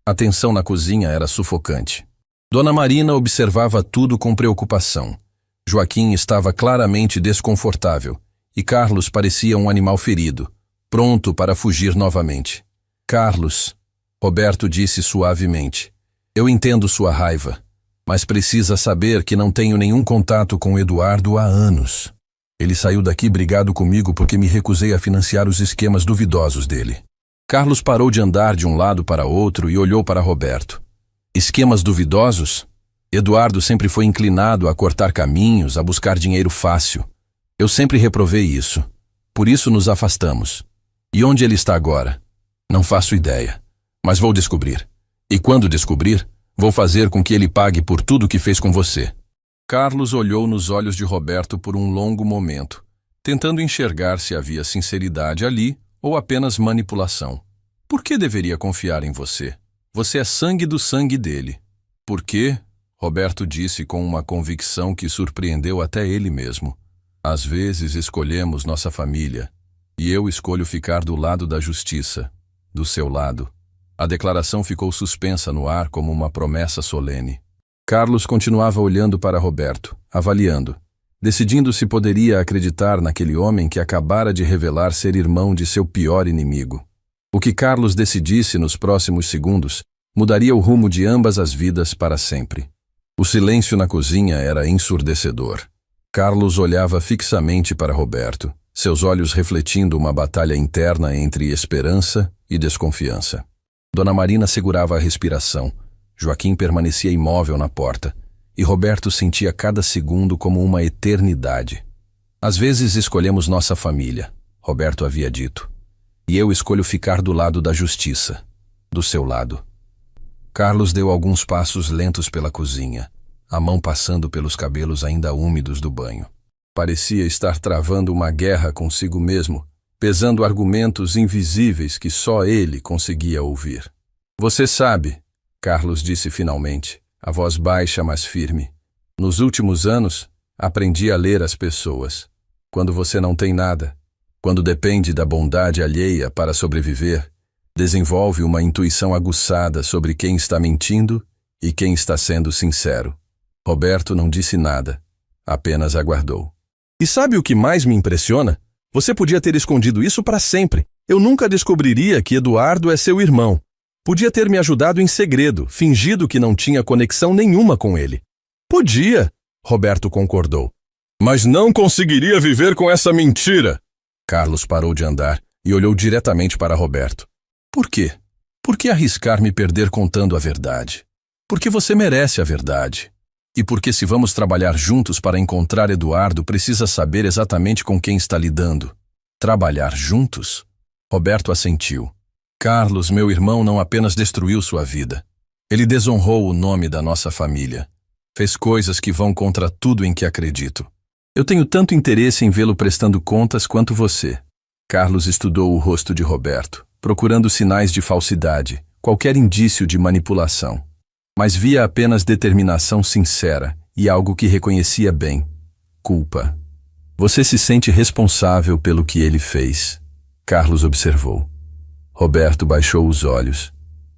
A tensão na cozinha era sufocante. Dona Marina observava tudo com preocupação. Joaquim estava claramente desconfortável e Carlos parecia um animal ferido, pronto para fugir novamente. Carlos, Roberto disse suavemente, eu entendo sua raiva, mas precisa saber que não tenho nenhum contato com Eduardo há anos. Ele saiu daqui brigado comigo porque me recusei a financiar os esquemas duvidosos dele. Carlos parou de andar de um lado para outro e olhou para Roberto. Esquemas duvidosos? Eduardo sempre foi inclinado a cortar caminhos, a buscar dinheiro fácil. Eu sempre reprovei isso. Por isso nos afastamos. E onde ele está agora? Não faço ideia. Mas vou descobrir. E quando descobrir, vou fazer com que ele pague por tudo o que fez com você. Carlos olhou nos olhos de Roberto por um longo momento, tentando enxergar se havia sinceridade ali ou apenas manipulação. Por que deveria confiar em você? Você é sangue do sangue dele. Por quê? Roberto disse com uma convicção que surpreendeu até ele mesmo. Às vezes escolhemos nossa família, e eu escolho ficar do lado da justiça, do seu lado. A declaração ficou suspensa no ar como uma promessa solene. Carlos continuava olhando para Roberto, avaliando, decidindo se poderia acreditar naquele homem que acabara de revelar ser irmão de seu pior inimigo. O que Carlos decidisse nos próximos segundos mudaria o rumo de ambas as vidas para sempre. O silêncio na cozinha era ensurdecedor. Carlos olhava fixamente para Roberto, seus olhos refletindo uma batalha interna entre esperança e desconfiança. Dona Marina segurava a respiração, Joaquim permanecia imóvel na porta, e Roberto sentia cada segundo como uma eternidade. Às vezes escolhemos nossa família, Roberto havia dito, e eu escolho ficar do lado da justiça, do seu lado. Carlos deu alguns passos lentos pela cozinha, a mão passando pelos cabelos ainda úmidos do banho. Parecia estar travando uma guerra consigo mesmo, pesando argumentos invisíveis que só ele conseguia ouvir. Você sabe, Carlos disse finalmente, a voz baixa mas firme. Nos últimos anos, aprendi a ler as pessoas. Quando você não tem nada, quando depende da bondade alheia para sobreviver, desenvolve uma intuição aguçada sobre quem está mentindo e quem está sendo sincero. Roberto não disse nada, apenas aguardou. E sabe o que mais me impressiona? Você podia ter escondido isso para sempre. Eu nunca descobriria que Eduardo é seu irmão. Podia ter me ajudado em segredo, fingido que não tinha conexão nenhuma com ele. Podia, Roberto concordou. Mas não conseguiria viver com essa mentira. Carlos parou de andar e olhou diretamente para Roberto. Por quê? Por que arriscar me perder contando a verdade? Porque você merece a verdade. E porque se vamos trabalhar juntos para encontrar Eduardo, precisa saber exatamente com quem está lidando. Trabalhar juntos? Roberto assentiu. Carlos, meu irmão, não apenas destruiu sua vida. Ele desonrou o nome da nossa família. Fez coisas que vão contra tudo em que acredito. Eu tenho tanto interesse em vê-lo prestando contas quanto você. Carlos estudou o rosto de Roberto, procurando sinais de falsidade, qualquer indício de manipulação. Mas via apenas determinação sincera e algo que reconhecia bem: culpa. Você se sente responsável pelo que ele fez, Carlos observou. Roberto baixou os olhos.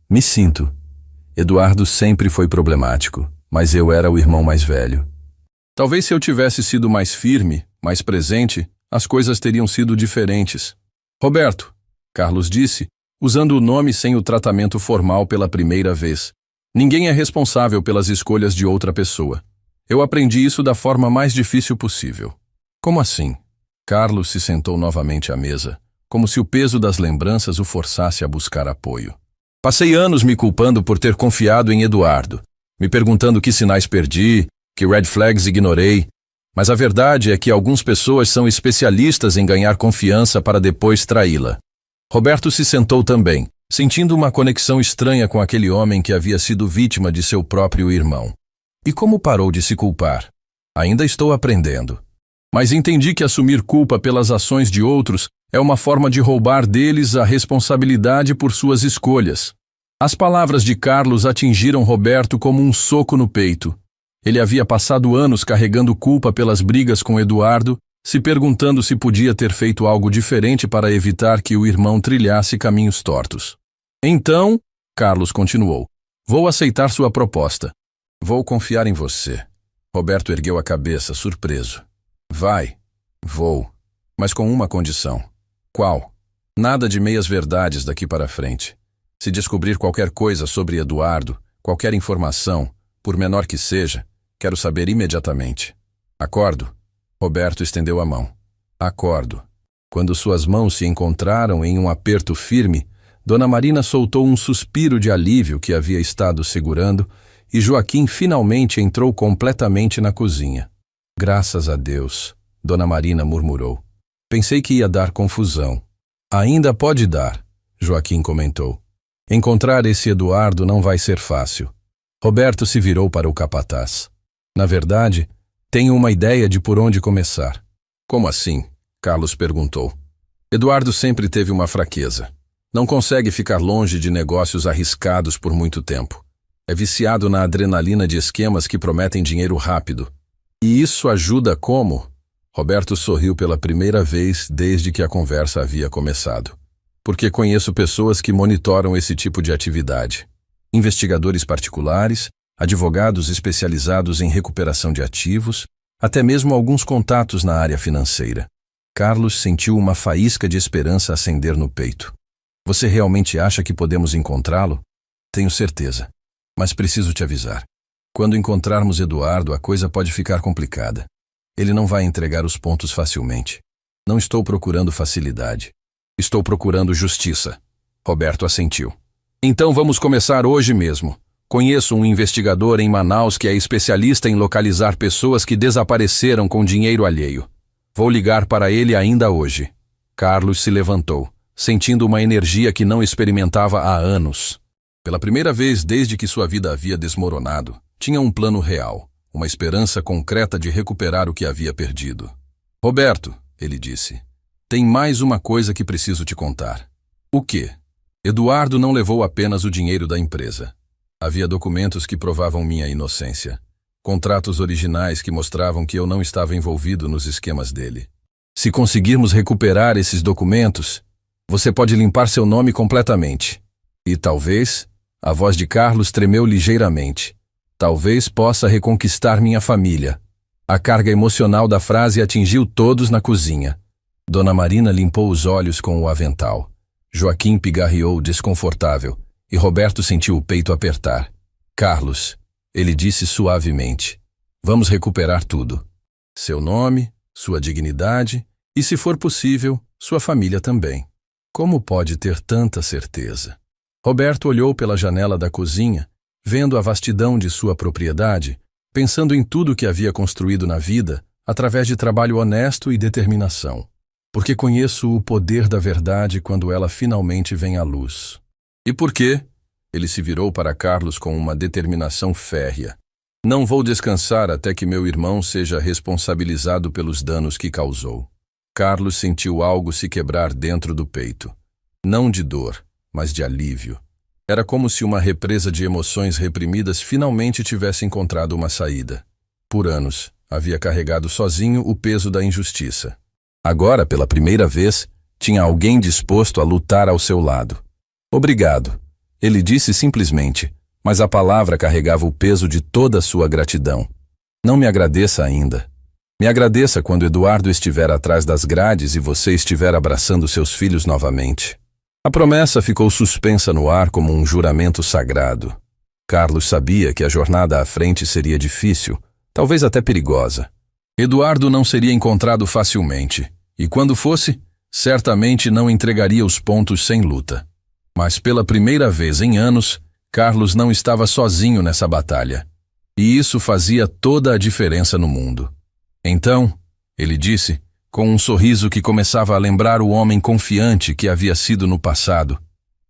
Me sinto. Eduardo sempre foi problemático, mas eu era o irmão mais velho. Talvez se eu tivesse sido mais firme, mais presente, as coisas teriam sido diferentes. Roberto, Carlos disse, usando o nome sem o tratamento formal pela primeira vez. Ninguém é responsável pelas escolhas de outra pessoa. Eu aprendi isso da forma mais difícil possível. Como assim? Carlos se sentou novamente à mesa, como se o peso das lembranças o forçasse a buscar apoio. Passei anos me culpando por ter confiado em Eduardo, me perguntando que sinais perdi, que red flags ignorei, mas a verdade é que algumas pessoas são especialistas em ganhar confiança para depois traí-la. Roberto se sentou também, sentindo uma conexão estranha com aquele homem que havia sido vítima de seu próprio irmão. E como parou de se culpar? Ainda estou aprendendo. Mas entendi que assumir culpa pelas ações de outros é uma forma de roubar deles a responsabilidade por suas escolhas. As palavras de Carlos atingiram Roberto como um soco no peito. Ele havia passado anos carregando culpa pelas brigas com Eduardo, se perguntando se podia ter feito algo diferente para evitar que o irmão trilhasse caminhos tortos. Então, Carlos continuou, vou aceitar sua proposta. Vou confiar em você. Roberto ergueu a cabeça, surpreso. Vai, vou, mas com uma condição. Qual? Nada de meias-verdades daqui para frente. Se descobrir qualquer coisa sobre Eduardo, qualquer informação, por menor que seja, quero saber imediatamente. Acordo? Roberto estendeu a mão. Acordo. Quando suas mãos se encontraram em um aperto firme, Dona Marina soltou um suspiro de alívio que havia estado segurando e Joaquim finalmente entrou completamente na cozinha. Graças a Deus, Dona Marina murmurou. Pensei que ia dar confusão. Ainda pode dar, Joaquim comentou. Encontrar esse Eduardo não vai ser fácil. Roberto se virou para o capataz. Na verdade, tenho uma ideia de por onde começar. Como assim? Carlos perguntou. Eduardo sempre teve uma fraqueza. Não consegue ficar longe de negócios arriscados por muito tempo. É viciado na adrenalina de esquemas que prometem dinheiro rápido. E isso ajuda como? Roberto sorriu pela primeira vez desde que a conversa havia começado. Porque conheço pessoas que monitoram esse tipo de atividade. Investigadores particulares, advogados especializados em recuperação de ativos, até mesmo alguns contatos na área financeira. Carlos sentiu uma faísca de esperança acender no peito. Você realmente acha que podemos encontrá-lo? Tenho certeza. Mas preciso te avisar. Quando encontrarmos Eduardo, a coisa pode ficar complicada. Ele não vai entregar os pontos facilmente. Não estou procurando facilidade. Estou procurando justiça. Roberto assentiu. Então vamos começar hoje mesmo. Conheço um investigador em Manaus que é especialista em localizar pessoas que desapareceram com dinheiro alheio. Vou ligar para ele ainda hoje. Carlos se levantou, sentindo uma energia que não experimentava há anos. Pela primeira vez desde que sua vida havia desmoronado, tinha um plano real, uma esperança concreta de recuperar o que havia perdido. Roberto, ele disse, tem mais uma coisa que preciso te contar. O quê? Eduardo não levou apenas o dinheiro da empresa. Havia documentos que provavam minha inocência. Contratos originais que mostravam que eu não estava envolvido nos esquemas dele. Se conseguirmos recuperar esses documentos, você pode limpar seu nome completamente. E talvez, a voz de Carlos tremeu ligeiramente, talvez possa reconquistar minha família. A carga emocional da frase atingiu todos na cozinha. Dona Marina limpou os olhos com o avental. Joaquim pigarreou desconfortável e Roberto sentiu o peito apertar. Carlos, ele disse suavemente, vamos recuperar tudo. Seu nome, sua dignidade e, se for possível, sua família também. Como pode ter tanta certeza? Roberto olhou pela janela da cozinha, vendo a vastidão de sua propriedade, pensando em tudo que havia construído na vida através de trabalho honesto e determinação. Porque conheço o poder da verdade quando ela finalmente vem à luz. E por quê? Ele se virou para Carlos com uma determinação férrea. Não vou descansar até que meu irmão seja responsabilizado pelos danos que causou. Carlos sentiu algo se quebrar dentro do peito. Não de dor, mas de alívio. Era como se uma represa de emoções reprimidas finalmente tivesse encontrado uma saída. Por anos, havia carregado sozinho o peso da injustiça. Agora, pela primeira vez, tinha alguém disposto a lutar ao seu lado. Obrigado, ele disse simplesmente, mas a palavra carregava o peso de toda a sua gratidão. Não me agradeça ainda. Me agradeça quando Eduardo estiver atrás das grades e você estiver abraçando seus filhos novamente. A promessa ficou suspensa no ar como um juramento sagrado. Carlos sabia que a jornada à frente seria difícil, talvez até perigosa. Eduardo não seria encontrado facilmente, e quando fosse, certamente não entregaria os pontos sem luta. Mas pela primeira vez em anos, Carlos não estava sozinho nessa batalha. E isso fazia toda a diferença no mundo. Então, ele disse, com um sorriso que começava a lembrar o homem confiante que havia sido no passado.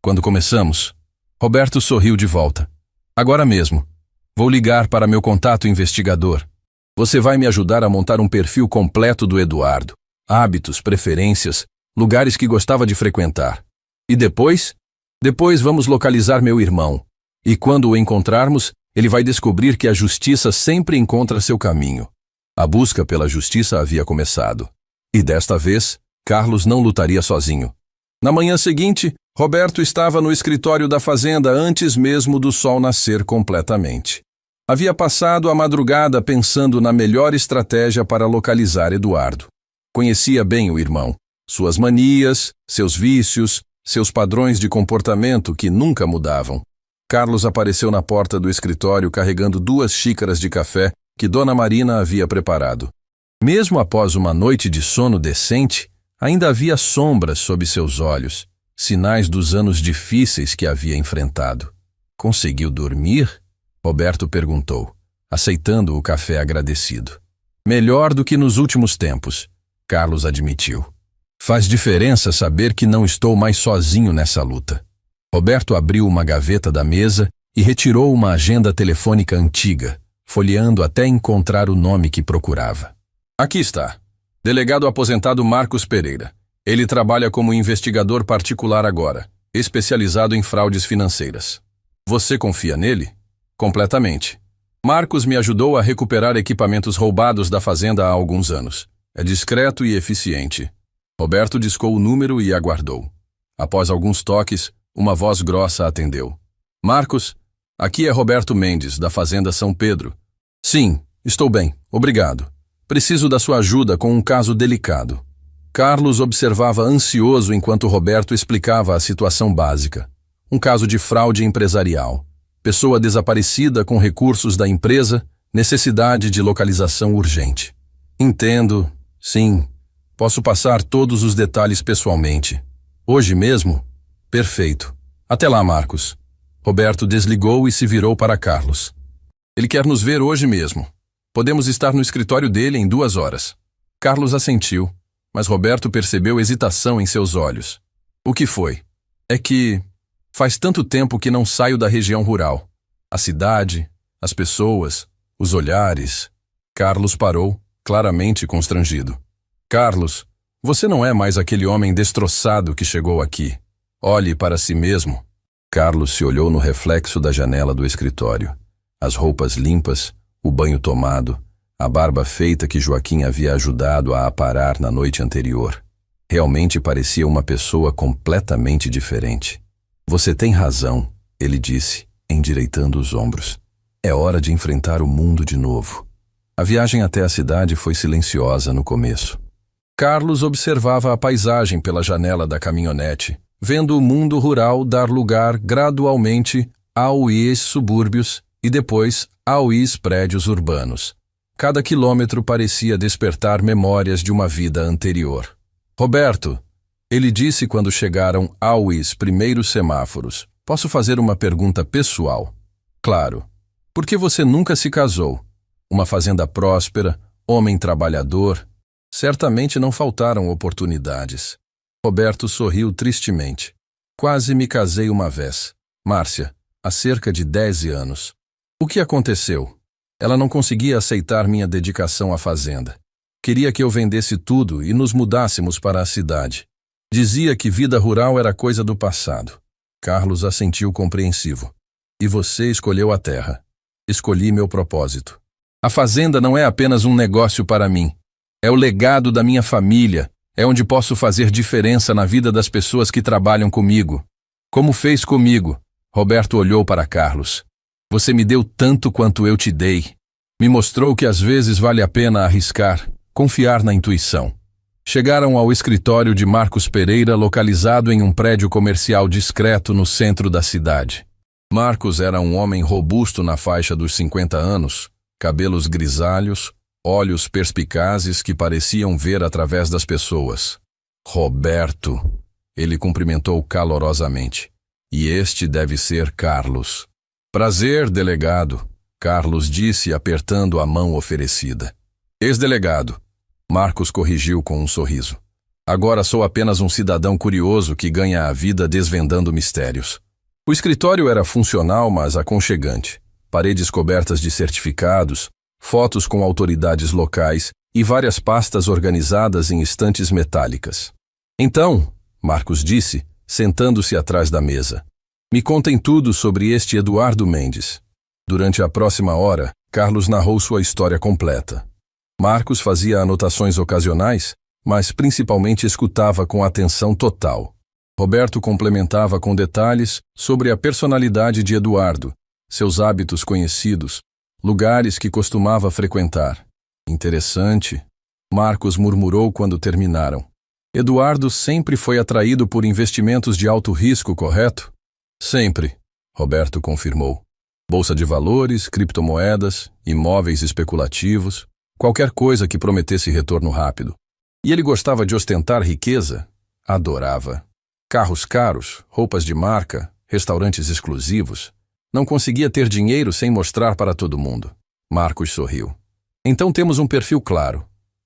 Quando começamos, Roberto sorriu de volta. Agora mesmo, vou ligar para meu contato investigador. Você vai me ajudar a montar um perfil completo do Eduardo. Hábitos, preferências, lugares que gostava de frequentar. E depois? Depois vamos localizar meu irmão. E quando o encontrarmos, ele vai descobrir que a justiça sempre encontra seu caminho. A busca pela justiça havia começado. E desta vez, Carlos não lutaria sozinho. Na manhã seguinte, Roberto estava no escritório da fazenda antes mesmo do sol nascer completamente. Havia passado a madrugada pensando na melhor estratégia para localizar Eduardo. Conhecia bem o irmão, suas manias, seus vícios, seus padrões de comportamento que nunca mudavam. Carlos apareceu na porta do escritório carregando 2 xícaras de café que Dona Marina havia preparado. Mesmo após uma noite de sono decente, ainda havia sombras sob seus olhos, sinais dos anos difíceis que havia enfrentado. Conseguiu dormir? Roberto perguntou, aceitando o café agradecido. Melhor do que nos últimos tempos, Carlos admitiu. Faz diferença saber que não estou mais sozinho nessa luta. Roberto abriu uma gaveta da mesa e retirou uma agenda telefônica antiga, folheando até encontrar o nome que procurava. Aqui está. Delegado aposentado Marcos Pereira. Ele trabalha como investigador particular agora, especializado em fraudes financeiras. Você confia nele? Completamente. Marcos me ajudou a recuperar equipamentos roubados da fazenda há alguns anos. É discreto e eficiente. Roberto discou o número e aguardou. Após alguns toques, uma voz grossa atendeu. Marcos, aqui é Roberto Mendes, da Fazenda São Pedro. Sim, estou bem, obrigado. Preciso da sua ajuda com um caso delicado. Carlos observava ansioso enquanto Roberto explicava a situação básica. Um caso de fraude empresarial. Pessoa desaparecida com recursos da empresa, necessidade de localização urgente. Entendo, sim. Posso passar todos os detalhes pessoalmente. Hoje mesmo? Perfeito. Até lá, Marcos. Roberto desligou e se virou para Carlos. Ele quer nos ver hoje mesmo. Podemos estar no escritório dele em 2 horas. Carlos assentiu, mas Roberto percebeu hesitação em seus olhos. O que foi? É que faz tanto tempo que não saio da região rural. A cidade, as pessoas, os olhares. Carlos parou, claramente constrangido. Carlos, você não é mais aquele homem destroçado que chegou aqui. Olhe para si mesmo. Carlos se olhou no reflexo da janela do escritório. As roupas limpas, o banho tomado, a barba feita que Joaquim havia ajudado a aparar na noite anterior. Realmente parecia uma pessoa completamente diferente. Você tem razão, ele disse, endireitando os ombros. É hora de enfrentar o mundo de novo. A viagem até a cidade foi silenciosa no começo. Carlos observava a paisagem pela janela da caminhonete, vendo o mundo rural dar lugar gradualmente aos subúrbios e depois aos prédios urbanos. Cada quilômetro parecia despertar memórias de uma vida anterior. Roberto, ele disse quando chegaram aos primeiros semáforos, posso fazer uma pergunta pessoal? Claro. Por que você nunca se casou? Uma fazenda próspera, homem trabalhador. Certamente não faltaram oportunidades. Roberto sorriu tristemente. Quase me casei uma vez. Márcia, há cerca de 10 anos. O que aconteceu? Ela não conseguia aceitar minha dedicação à fazenda. Queria que eu vendesse tudo e nos mudássemos para a cidade. Dizia que vida rural era coisa do passado. Carlos assentiu compreensivo. E você escolheu a terra. Escolhi meu propósito. A fazenda não é apenas um negócio para mim. É o legado da minha família. É onde posso fazer diferença na vida das pessoas que trabalham comigo. Como fez comigo? Roberto olhou para Carlos. Você me deu tanto quanto eu te dei. Me mostrou que às vezes vale a pena arriscar, confiar na intuição. Chegaram ao escritório de Marcos Pereira, localizado em um prédio comercial discreto no centro da cidade. Marcos era um homem robusto na faixa dos 50 anos, cabelos grisalhos, olhos perspicazes que pareciam ver através das pessoas. Roberto, ele cumprimentou calorosamente. E este deve ser Carlos. Prazer, delegado, Carlos disse apertando a mão oferecida. Ex-delegado, Marcos corrigiu com um sorriso. Agora sou apenas um cidadão curioso que ganha a vida desvendando mistérios. O escritório era funcional, mas aconchegante. Paredes cobertas de certificados, fotos com autoridades locais e várias pastas organizadas em estantes metálicas. Então, Marcos disse, sentando-se atrás da mesa, me contem tudo sobre este Eduardo Mendes. Durante a próxima hora, Carlos narrou sua história completa. Marcos fazia anotações ocasionais, mas principalmente escutava com atenção total. Roberto complementava com detalhes sobre a personalidade de Eduardo, seus hábitos conhecidos, lugares que costumava frequentar. Interessante, Marcos murmurou quando terminaram. Eduardo sempre foi atraído por investimentos de alto risco, correto? Sempre, Roberto confirmou. Bolsa de valores, criptomoedas, imóveis especulativos, qualquer coisa que prometesse retorno rápido. E ele gostava de ostentar riqueza? Adorava. Carros caros, roupas de marca, restaurantes exclusivos. Não conseguia ter dinheiro sem mostrar para todo mundo. Marcos sorriu. Então temos um perfil claro.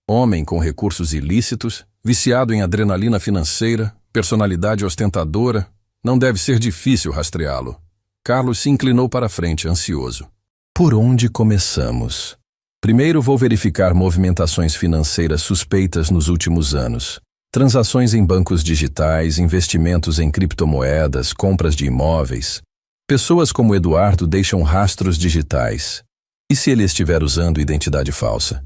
Homem com recursos ilícitos, viciado em adrenalina financeira, personalidade ostentadora. Não deve ser difícil rastreá-lo. Carlos se inclinou para a frente, ansioso. Por onde começamos? Primeiro vou verificar movimentações financeiras suspeitas nos últimos anos. Transações em bancos digitais, investimentos em criptomoedas, compras de imóveis. Pessoas como Eduardo deixam rastros digitais. E se ele estiver usando identidade falsa?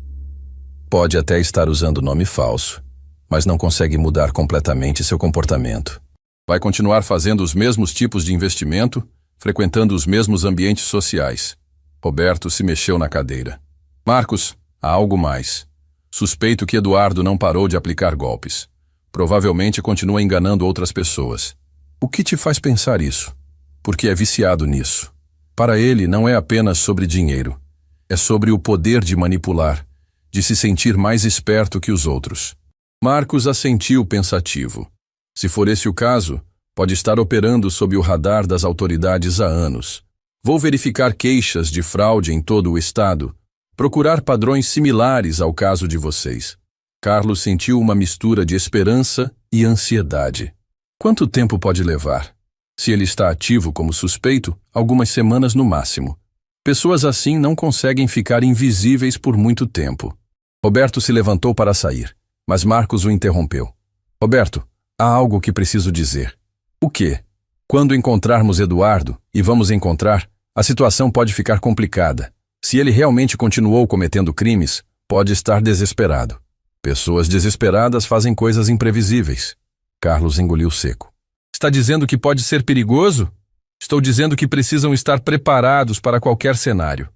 Pode até estar usando nome falso, mas não consegue mudar completamente seu comportamento. Vai continuar fazendo os mesmos tipos de investimento, frequentando os mesmos ambientes sociais. Roberto se mexeu na cadeira. Marcos, há algo mais. Suspeito que Eduardo não parou de aplicar golpes. Provavelmente continua enganando outras pessoas. O que te faz pensar isso? Porque é viciado nisso. Para ele não é apenas sobre dinheiro. É sobre o poder de manipular, de se sentir mais esperto que os outros. Marcos assentiu pensativo. Se for esse o caso, pode estar operando sob o radar das autoridades há anos. Vou verificar queixas de fraude em todo o estado, procurar padrões similares ao caso de vocês. Carlos sentiu uma mistura de esperança e ansiedade. Quanto tempo pode levar? Se ele está ativo como suspeito, algumas semanas no máximo. Pessoas assim não conseguem ficar invisíveis por muito tempo. Roberto se levantou para sair, mas Marcos o interrompeu. Roberto, há algo que preciso dizer. O quê? Quando encontrarmos Eduardo, e vamos encontrar, a situação pode ficar complicada. Se ele realmente continuou cometendo crimes, pode estar desesperado. Pessoas desesperadas fazem coisas imprevisíveis. Carlos engoliu seco. Está dizendo que pode ser perigoso? Estou dizendo que precisam estar preparados para qualquer cenário.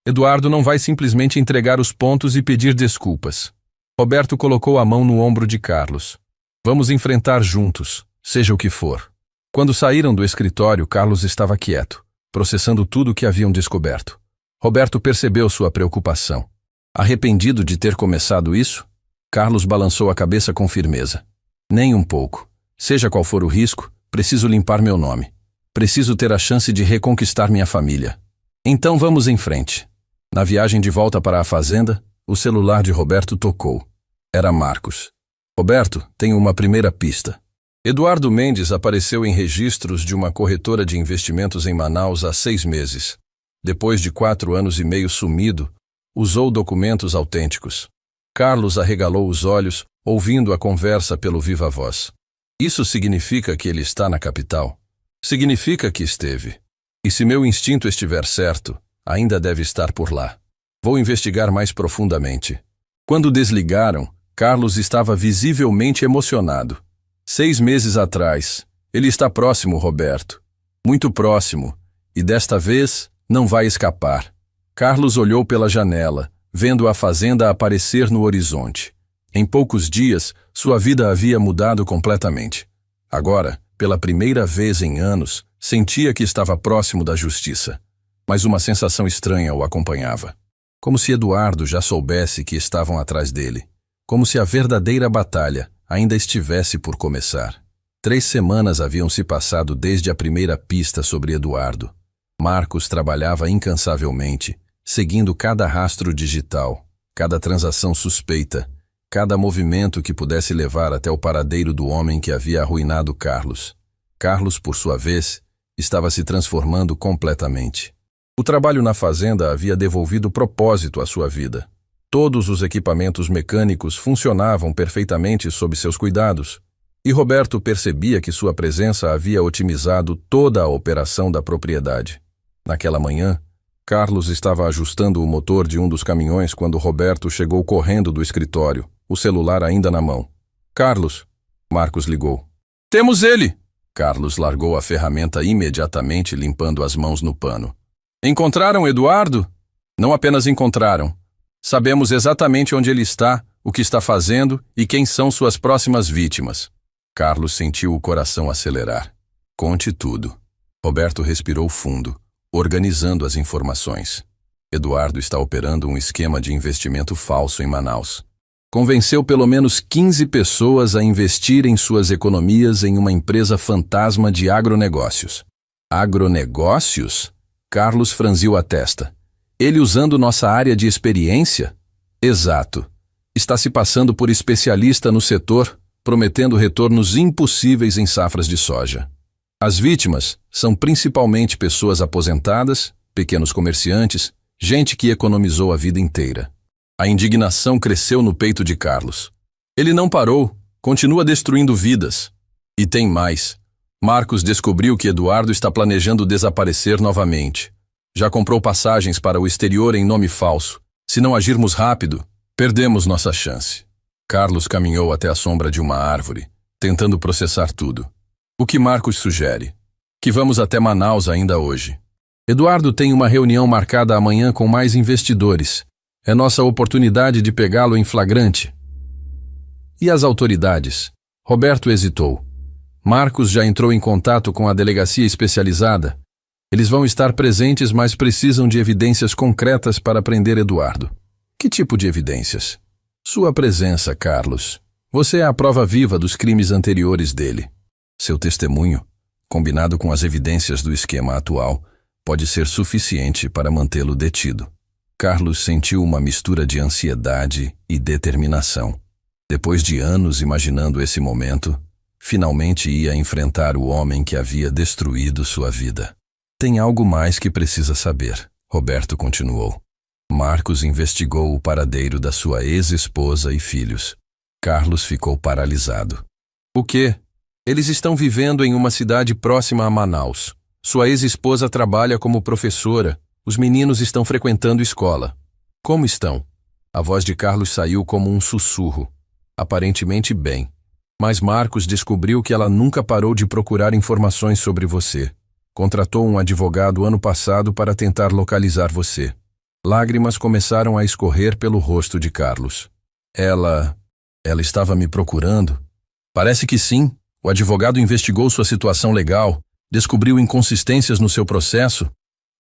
Eduardo não vai simplesmente entregar os pontos e pedir desculpas. Roberto colocou a mão no ombro de Carlos. Vamos enfrentar juntos, seja o que for. Quando saíram do escritório, Carlos estava quieto, processando tudo o que haviam descoberto. Roberto percebeu sua preocupação. Arrependido de ter começado isso, Carlos balançou a cabeça com firmeza. Nem um pouco. Seja qual for o risco, preciso limpar meu nome. Preciso ter a chance de reconquistar minha família. Então vamos em frente. Na viagem de volta para a fazenda, o celular de Roberto tocou. Era Marcos. Roberto, tenho uma primeira pista. Eduardo Mendes apareceu em registros de uma corretora de investimentos em Manaus há 6 meses. Depois de 4 anos e meio sumido, usou documentos autênticos. Carlos arregalou os olhos, ouvindo a conversa pelo viva voz. Isso significa que ele está na capital? Significa que esteve. E se meu instinto estiver certo, ainda deve estar por lá. Vou investigar mais profundamente. Quando desligaram, Carlos estava visivelmente emocionado. 6 meses atrás. Ele está próximo, Roberto. Muito próximo. E desta vez, não vai escapar. Carlos olhou pela janela, vendo a fazenda aparecer no horizonte. Em poucos dias, sua vida havia mudado completamente. Agora, pela primeira vez em anos, sentia que estava próximo da justiça. Mas uma sensação estranha o acompanhava. Como se Eduardo já soubesse que estavam atrás dele. Como se a verdadeira batalha ainda estivesse por começar. 3 semanas haviam se passado desde a primeira pista sobre Eduardo. Marcos trabalhava incansavelmente, seguindo cada rastro digital, cada transação suspeita, cada movimento que pudesse levar até o paradeiro do homem que havia arruinado Carlos. Carlos, por sua vez, estava se transformando completamente. O trabalho na fazenda havia devolvido propósito à sua vida. Todos os equipamentos mecânicos funcionavam perfeitamente sob seus cuidados, e Roberto percebia que sua presença havia otimizado toda a operação da propriedade. Naquela manhã, Carlos estava ajustando o motor de um dos caminhões quando Roberto chegou correndo do escritório, o celular ainda na mão. Carlos, Marcos ligou. Temos ele! Carlos largou a ferramenta imediatamente, limpando as mãos no pano. Encontraram Eduardo? Não apenas encontraram. Sabemos exatamente onde ele está, o que está fazendo e quem são suas próximas vítimas. Carlos sentiu o coração acelerar. Conte tudo. Roberto respirou fundo, organizando as informações. Eduardo está operando um esquema de investimento falso em Manaus. Convenceu pelo menos 15 pessoas a investirem suas economias em uma empresa fantasma de agronegócios. Agronegócios? Carlos franziu a testa. Ele usando nossa área de experiência? Exato. Está se passando por especialista no setor, prometendo retornos impossíveis em safras de soja. As vítimas são principalmente pessoas aposentadas, pequenos comerciantes, gente que economizou a vida inteira. A indignação cresceu no peito de Carlos. Ele não parou, continua destruindo vidas. E tem mais. Marcos descobriu que Eduardo está planejando desaparecer novamente. Já comprou passagens para o exterior em nome falso. Se não agirmos rápido, perdemos nossa chance. Carlos caminhou até a sombra de uma árvore, tentando processar tudo. O que Marcos sugere? Que vamos até Manaus ainda hoje. Eduardo tem uma reunião marcada amanhã com mais investidores. É nossa oportunidade de pegá-lo em flagrante. E as autoridades? Roberto hesitou. Marcos já entrou em contato com a delegacia especializada. Eles vão estar presentes, mas precisam de evidências concretas para prender Eduardo. Que tipo de evidências? Sua presença, Carlos. Você é a prova viva dos crimes anteriores dele. Seu testemunho, combinado com as evidências do esquema atual, pode ser suficiente para mantê-lo detido. Carlos sentiu uma mistura de ansiedade e determinação. Depois de anos imaginando esse momento, finalmente ia enfrentar o homem que havia destruído sua vida. Tem algo mais que precisa saber, Roberto continuou. Marcos investigou o paradeiro da sua ex-esposa e filhos. Carlos ficou paralisado. O quê? Eles estão vivendo em uma cidade próxima a Manaus. Sua ex-esposa trabalha como professora. Os meninos estão frequentando escola. Como estão? A voz de Carlos saiu como um sussurro. Aparentemente bem. Mas Marcos descobriu que ela nunca parou de procurar informações sobre você. Contratou um advogado ano passado para tentar localizar você. Lágrimas começaram a escorrer pelo rosto de Carlos. Ela estava me procurando? Parece que sim. O advogado investigou sua situação legal, descobriu inconsistências no seu processo.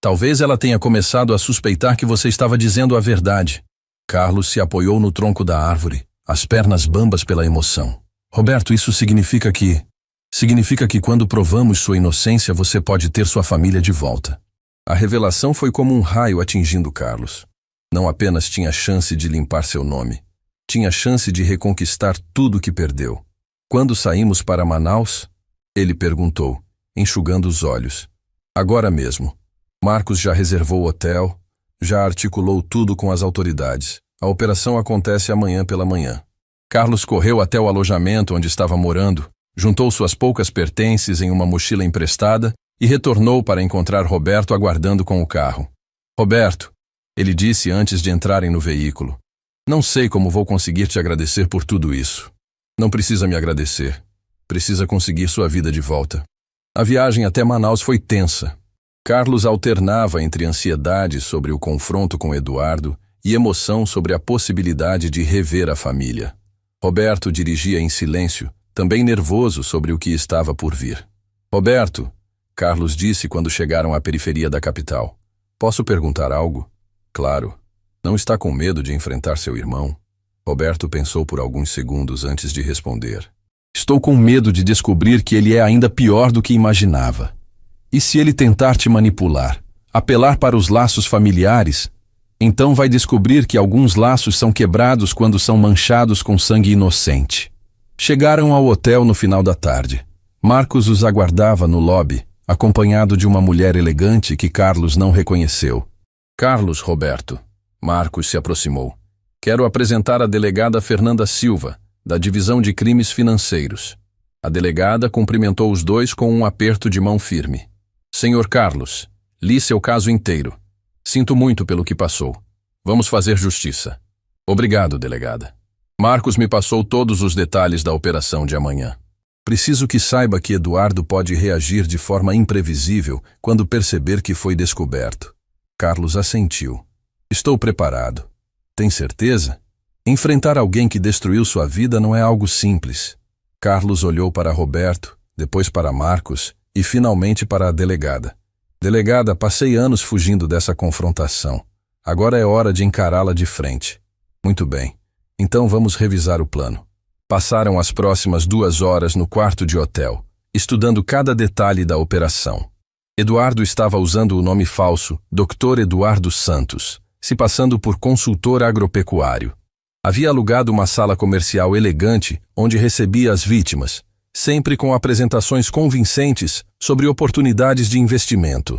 Talvez ela tenha começado a suspeitar que você estava dizendo a verdade. Carlos se apoiou no tronco da árvore, as pernas bambas pela emoção. Roberto, isso significa que quando provamos sua inocência, você pode ter sua família de volta. A revelação foi como um raio atingindo Carlos. Não apenas tinha chance de limpar seu nome, tinha chance de reconquistar tudo que perdeu. Quando saímos para Manaus? Ele perguntou, enxugando os olhos. Agora mesmo. Marcos já reservou o hotel, já articulou tudo com as autoridades. A operação acontece amanhã pela manhã. Carlos correu até o alojamento onde estava morando, juntou suas poucas pertences em uma mochila emprestada e retornou para encontrar Roberto aguardando com o carro. Roberto, ele disse antes de entrarem no veículo, não sei como vou conseguir te agradecer por tudo isso. Não precisa me agradecer. Precisa conseguir sua vida de volta. A viagem até Manaus foi tensa. Carlos alternava entre ansiedade sobre o confronto com Eduardo e emoção sobre a possibilidade de rever a família. Roberto dirigia em silêncio, também nervoso sobre o que estava por vir. Roberto, Carlos disse quando chegaram à periferia da capital. Posso perguntar algo? Claro. Não está com medo de enfrentar seu irmão? Roberto pensou por alguns segundos antes de responder. Estou com medo de descobrir que ele é ainda pior do que imaginava. E se ele tentar te manipular, apelar para os laços familiares, então vai descobrir que alguns laços são quebrados quando são manchados com sangue inocente. Chegaram ao hotel no final da tarde. Marcos os aguardava no lobby, acompanhado de uma mulher elegante que Carlos não reconheceu. Carlos, Roberto. Marcos se aproximou. Quero apresentar a delegada Fernanda Silva, da Divisão de Crimes Financeiros. A delegada cumprimentou os dois com um aperto de mão firme. Senhor Carlos, li seu caso inteiro. Sinto muito pelo que passou. Vamos fazer justiça. Obrigado, delegada. Marcos me passou todos os detalhes da operação de amanhã. Preciso que saiba que Eduardo pode reagir de forma imprevisível quando perceber que foi descoberto. Carlos assentiu. Estou preparado. Tem certeza? Enfrentar alguém que destruiu sua vida não é algo simples. Carlos olhou para Roberto, depois para Marcos e finalmente para a delegada. Delegada, passei anos fugindo dessa confrontação. Agora é hora de encará-la de frente. Muito bem. Então vamos revisar o plano. Passaram as próximas 2 horas no quarto de hotel, estudando cada detalhe da operação. Eduardo estava usando o nome falso, Dr. Eduardo Santos, se passando por consultor agropecuário. Havia alugado uma sala comercial elegante onde recebia as vítimas, sempre com apresentações convincentes sobre oportunidades de investimento.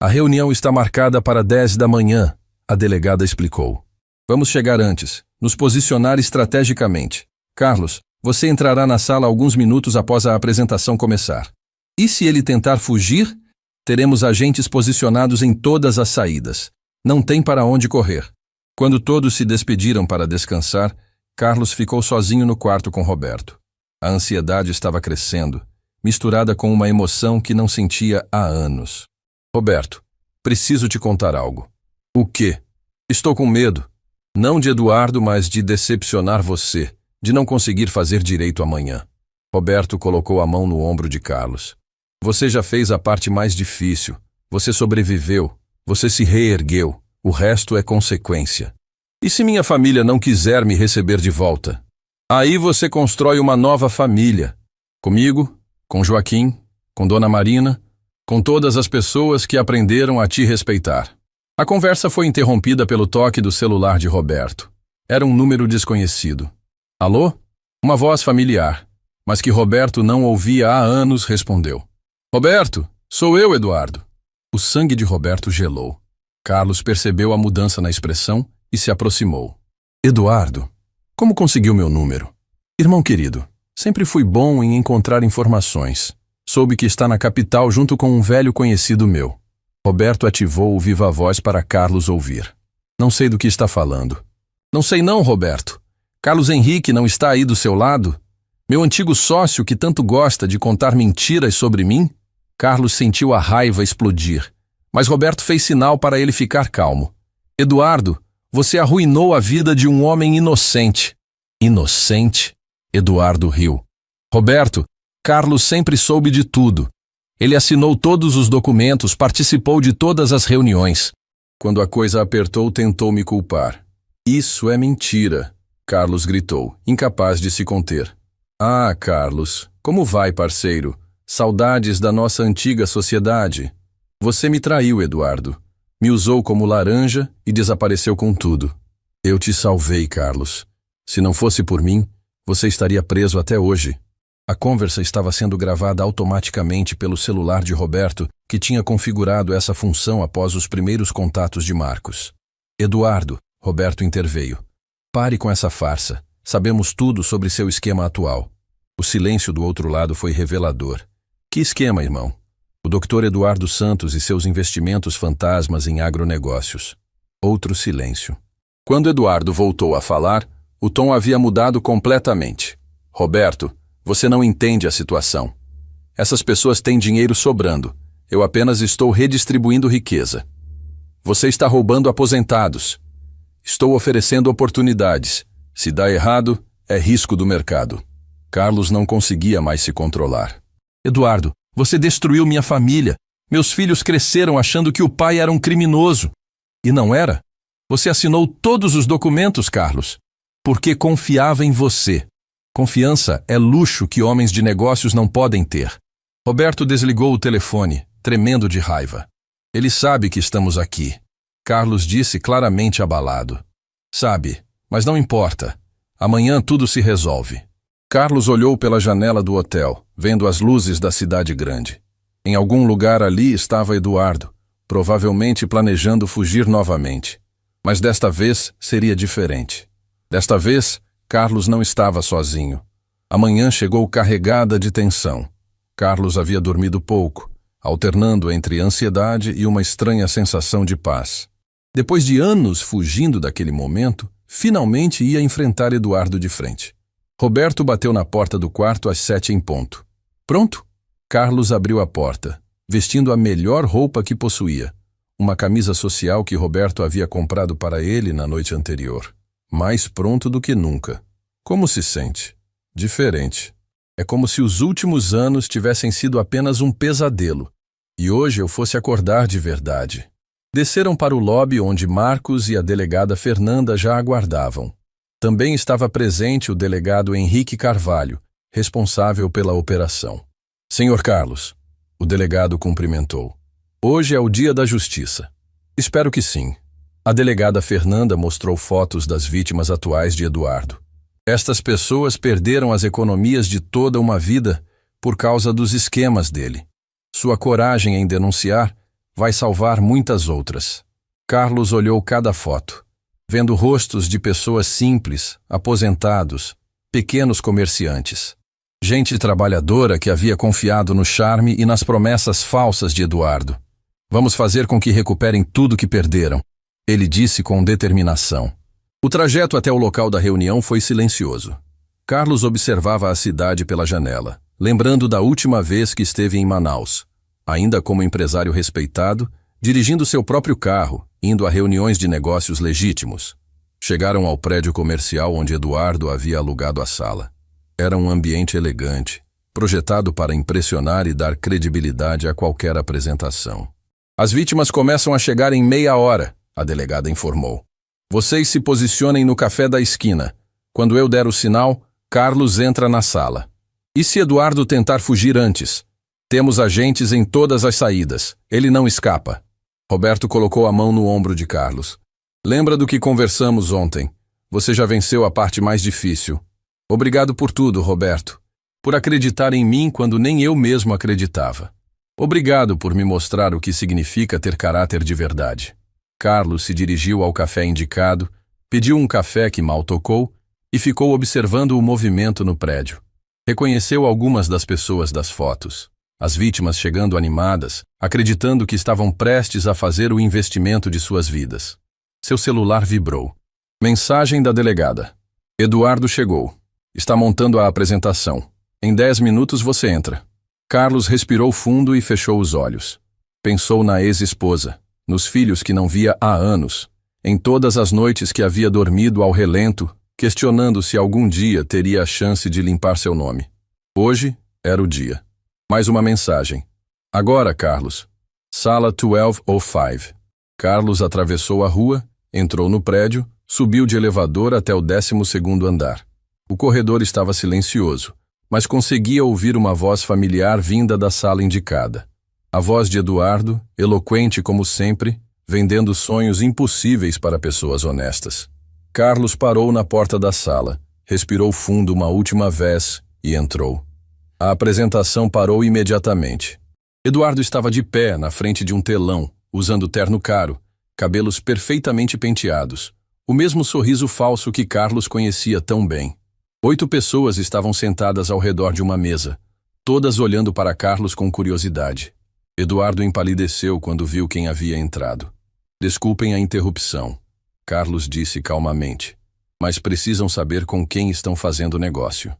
A reunião está marcada para 10 da manhã, a delegada explicou. Vamos chegar antes, nos posicionar estrategicamente. Carlos, você entrará na sala alguns minutos após a apresentação começar. E se ele tentar fugir, teremos agentes posicionados em todas as saídas. Não tem para onde correr. Quando todos se despediram para descansar, Carlos ficou sozinho no quarto com Roberto. A ansiedade estava crescendo, misturada com uma emoção que não sentia há anos. Roberto, preciso te contar algo. O quê? Estou com medo. Não de Eduardo, mas de decepcionar você, de não conseguir fazer direito amanhã. Roberto colocou a mão no ombro de Carlos. Você já fez a parte mais difícil. Você sobreviveu. Você se reergueu. O resto é consequência. E se minha família não quiser me receber de volta? Aí você constrói uma nova família. Comigo, com Joaquim, com Dona Marina, com todas as pessoas que aprenderam a te respeitar. A conversa foi interrompida pelo toque do celular de Roberto. Era um número desconhecido. Alô? Uma voz familiar, mas que Roberto não ouvia há anos, respondeu. Roberto, sou eu, Eduardo. O sangue de Roberto gelou. Carlos percebeu a mudança na expressão e se aproximou. Eduardo, como conseguiu meu número? Irmão querido, sempre fui bom em encontrar informações. Soube que está na capital junto com um velho conhecido meu. Roberto ativou o viva-voz para Carlos ouvir. Não sei do que está falando. Não sei não, Roberto. Carlos Henrique não está aí do seu lado? Meu antigo sócio que tanto gosta de contar mentiras sobre mim? Carlos sentiu a raiva explodir, mas Roberto fez sinal para ele ficar calmo. Eduardo, você arruinou a vida de um homem inocente. Inocente? Eduardo riu. Roberto, Carlos sempre soube de tudo. Ele assinou todos os documentos, participou de todas as reuniões. Quando a coisa apertou, tentou me culpar. Isso é mentira, Carlos gritou, incapaz de se conter. Ah, Carlos, como vai, parceiro? Saudades da nossa antiga sociedade. Você me traiu, Eduardo. Me usou como laranja e desapareceu com tudo. Eu te salvei, Carlos. Se não fosse por mim, você estaria preso até hoje. A conversa estava sendo gravada automaticamente pelo celular de Roberto, que tinha configurado essa função após os primeiros contatos de Marcos. Eduardo, Roberto interveio. Pare com essa farsa. Sabemos tudo sobre seu esquema atual. O silêncio do outro lado foi revelador. Que esquema, irmão? O Dr. Eduardo Santos e seus investimentos fantasmas em agronegócios. Outro silêncio. Quando Eduardo voltou a falar, o tom havia mudado completamente. Roberto, você não entende a situação. Essas pessoas têm dinheiro sobrando. Eu apenas estou redistribuindo riqueza. Você está roubando aposentados. Estou oferecendo oportunidades. Se dá errado, é risco do mercado. Carlos não conseguia mais se controlar. Eduardo, você destruiu minha família. Meus filhos cresceram achando que o pai era um criminoso. E não era? Você assinou todos os documentos, Carlos, porque confiava em você. Confiança é luxo que homens de negócios não podem ter. Roberto desligou o telefone, tremendo de raiva. Ele sabe que estamos aqui. Carlos disse claramente abalado. Sabe, mas não importa. Amanhã tudo se resolve. Carlos olhou pela janela do hotel, vendo as luzes da cidade grande. Em algum lugar ali estava Eduardo, provavelmente planejando fugir novamente. Mas desta vez seria diferente. Desta vez, Carlos não estava sozinho. A manhã chegou carregada de tensão. Carlos havia dormido pouco, alternando entre ansiedade e uma estranha sensação de paz. Depois de anos fugindo daquele momento, finalmente ia enfrentar Eduardo de frente. Roberto bateu na porta do quarto às 7 em ponto. Pronto? Carlos abriu a porta, vestindo a melhor roupa que possuía, uma camisa social que Roberto havia comprado para ele na noite anterior. Mais pronto do que nunca. Como se sente? Diferente. É como se os últimos anos tivessem sido apenas um pesadelo, e hoje eu fosse acordar de verdade. Desceram para o lobby onde Marcos e a delegada Fernanda já aguardavam. Também estava presente o delegado Henrique Carvalho, responsável pela operação. Senhor Carlos, o delegado cumprimentou. Hoje é o dia da justiça. Espero que sim. A delegada Fernanda mostrou fotos das vítimas atuais de Eduardo. Estas pessoas perderam as economias de toda uma vida por causa dos esquemas dele. Sua coragem em denunciar vai salvar muitas outras. Carlos olhou cada foto, vendo rostos de pessoas simples, aposentados, pequenos comerciantes. Gente trabalhadora que havia confiado no charme e nas promessas falsas de Eduardo. Vamos fazer com que recuperem tudo que perderam, ele disse com determinação. O trajeto até o local da reunião foi silencioso. Carlos observava a cidade pela janela, lembrando da última vez que esteve em Manaus, ainda como empresário respeitado, dirigindo seu próprio carro, indo a reuniões de negócios legítimos. Chegaram ao prédio comercial onde Eduardo havia alugado a sala. Era um ambiente elegante, projetado para impressionar e dar credibilidade a qualquer apresentação. As vítimas começam a chegar em meia hora, a delegada informou. Vocês se posicionem no café da esquina. Quando eu der o sinal, Carlos entra na sala. E se Eduardo tentar fugir antes? Temos agentes em todas as saídas. Ele não escapa. Roberto colocou a mão no ombro de Carlos. Lembra do que conversamos ontem. Você já venceu a parte mais difícil. Obrigado por tudo, Roberto. Por acreditar em mim quando nem eu mesmo acreditava. Obrigado por me mostrar o que significa ter caráter de verdade. Carlos se dirigiu ao café indicado, pediu um café que mal tocou e ficou observando o movimento no prédio. Reconheceu algumas das pessoas das fotos. As vítimas chegando animadas, acreditando que estavam prestes a fazer o investimento de suas vidas. Seu celular vibrou. Mensagem da delegada. Eduardo chegou. Está montando a apresentação. Em 10 minutos você entra. Carlos respirou fundo e fechou os olhos. Pensou na ex-esposa, nos filhos que não via há anos, em todas as noites que havia dormido ao relento, questionando se algum dia teria a chance de limpar seu nome. Hoje era o dia. Mais uma mensagem. Agora, Carlos. Sala 1205. Carlos atravessou a rua, entrou no prédio, subiu de elevador até o 12º andar. O corredor estava silencioso, mas conseguia ouvir uma voz familiar vinda da sala indicada. A voz de Eduardo, eloquente como sempre, vendendo sonhos impossíveis para pessoas honestas. Carlos parou na porta da sala, respirou fundo uma última vez e entrou. A apresentação parou imediatamente. Eduardo estava de pé na frente de um telão, usando terno caro, cabelos perfeitamente penteados, o mesmo sorriso falso que Carlos conhecia tão bem. 8 pessoas estavam sentadas ao redor de uma mesa, todas olhando para Carlos com curiosidade. Eduardo empalideceu quando viu quem havia entrado. Desculpem a interrupção, Carlos disse calmamente, mas precisam saber com quem estão fazendo negócio.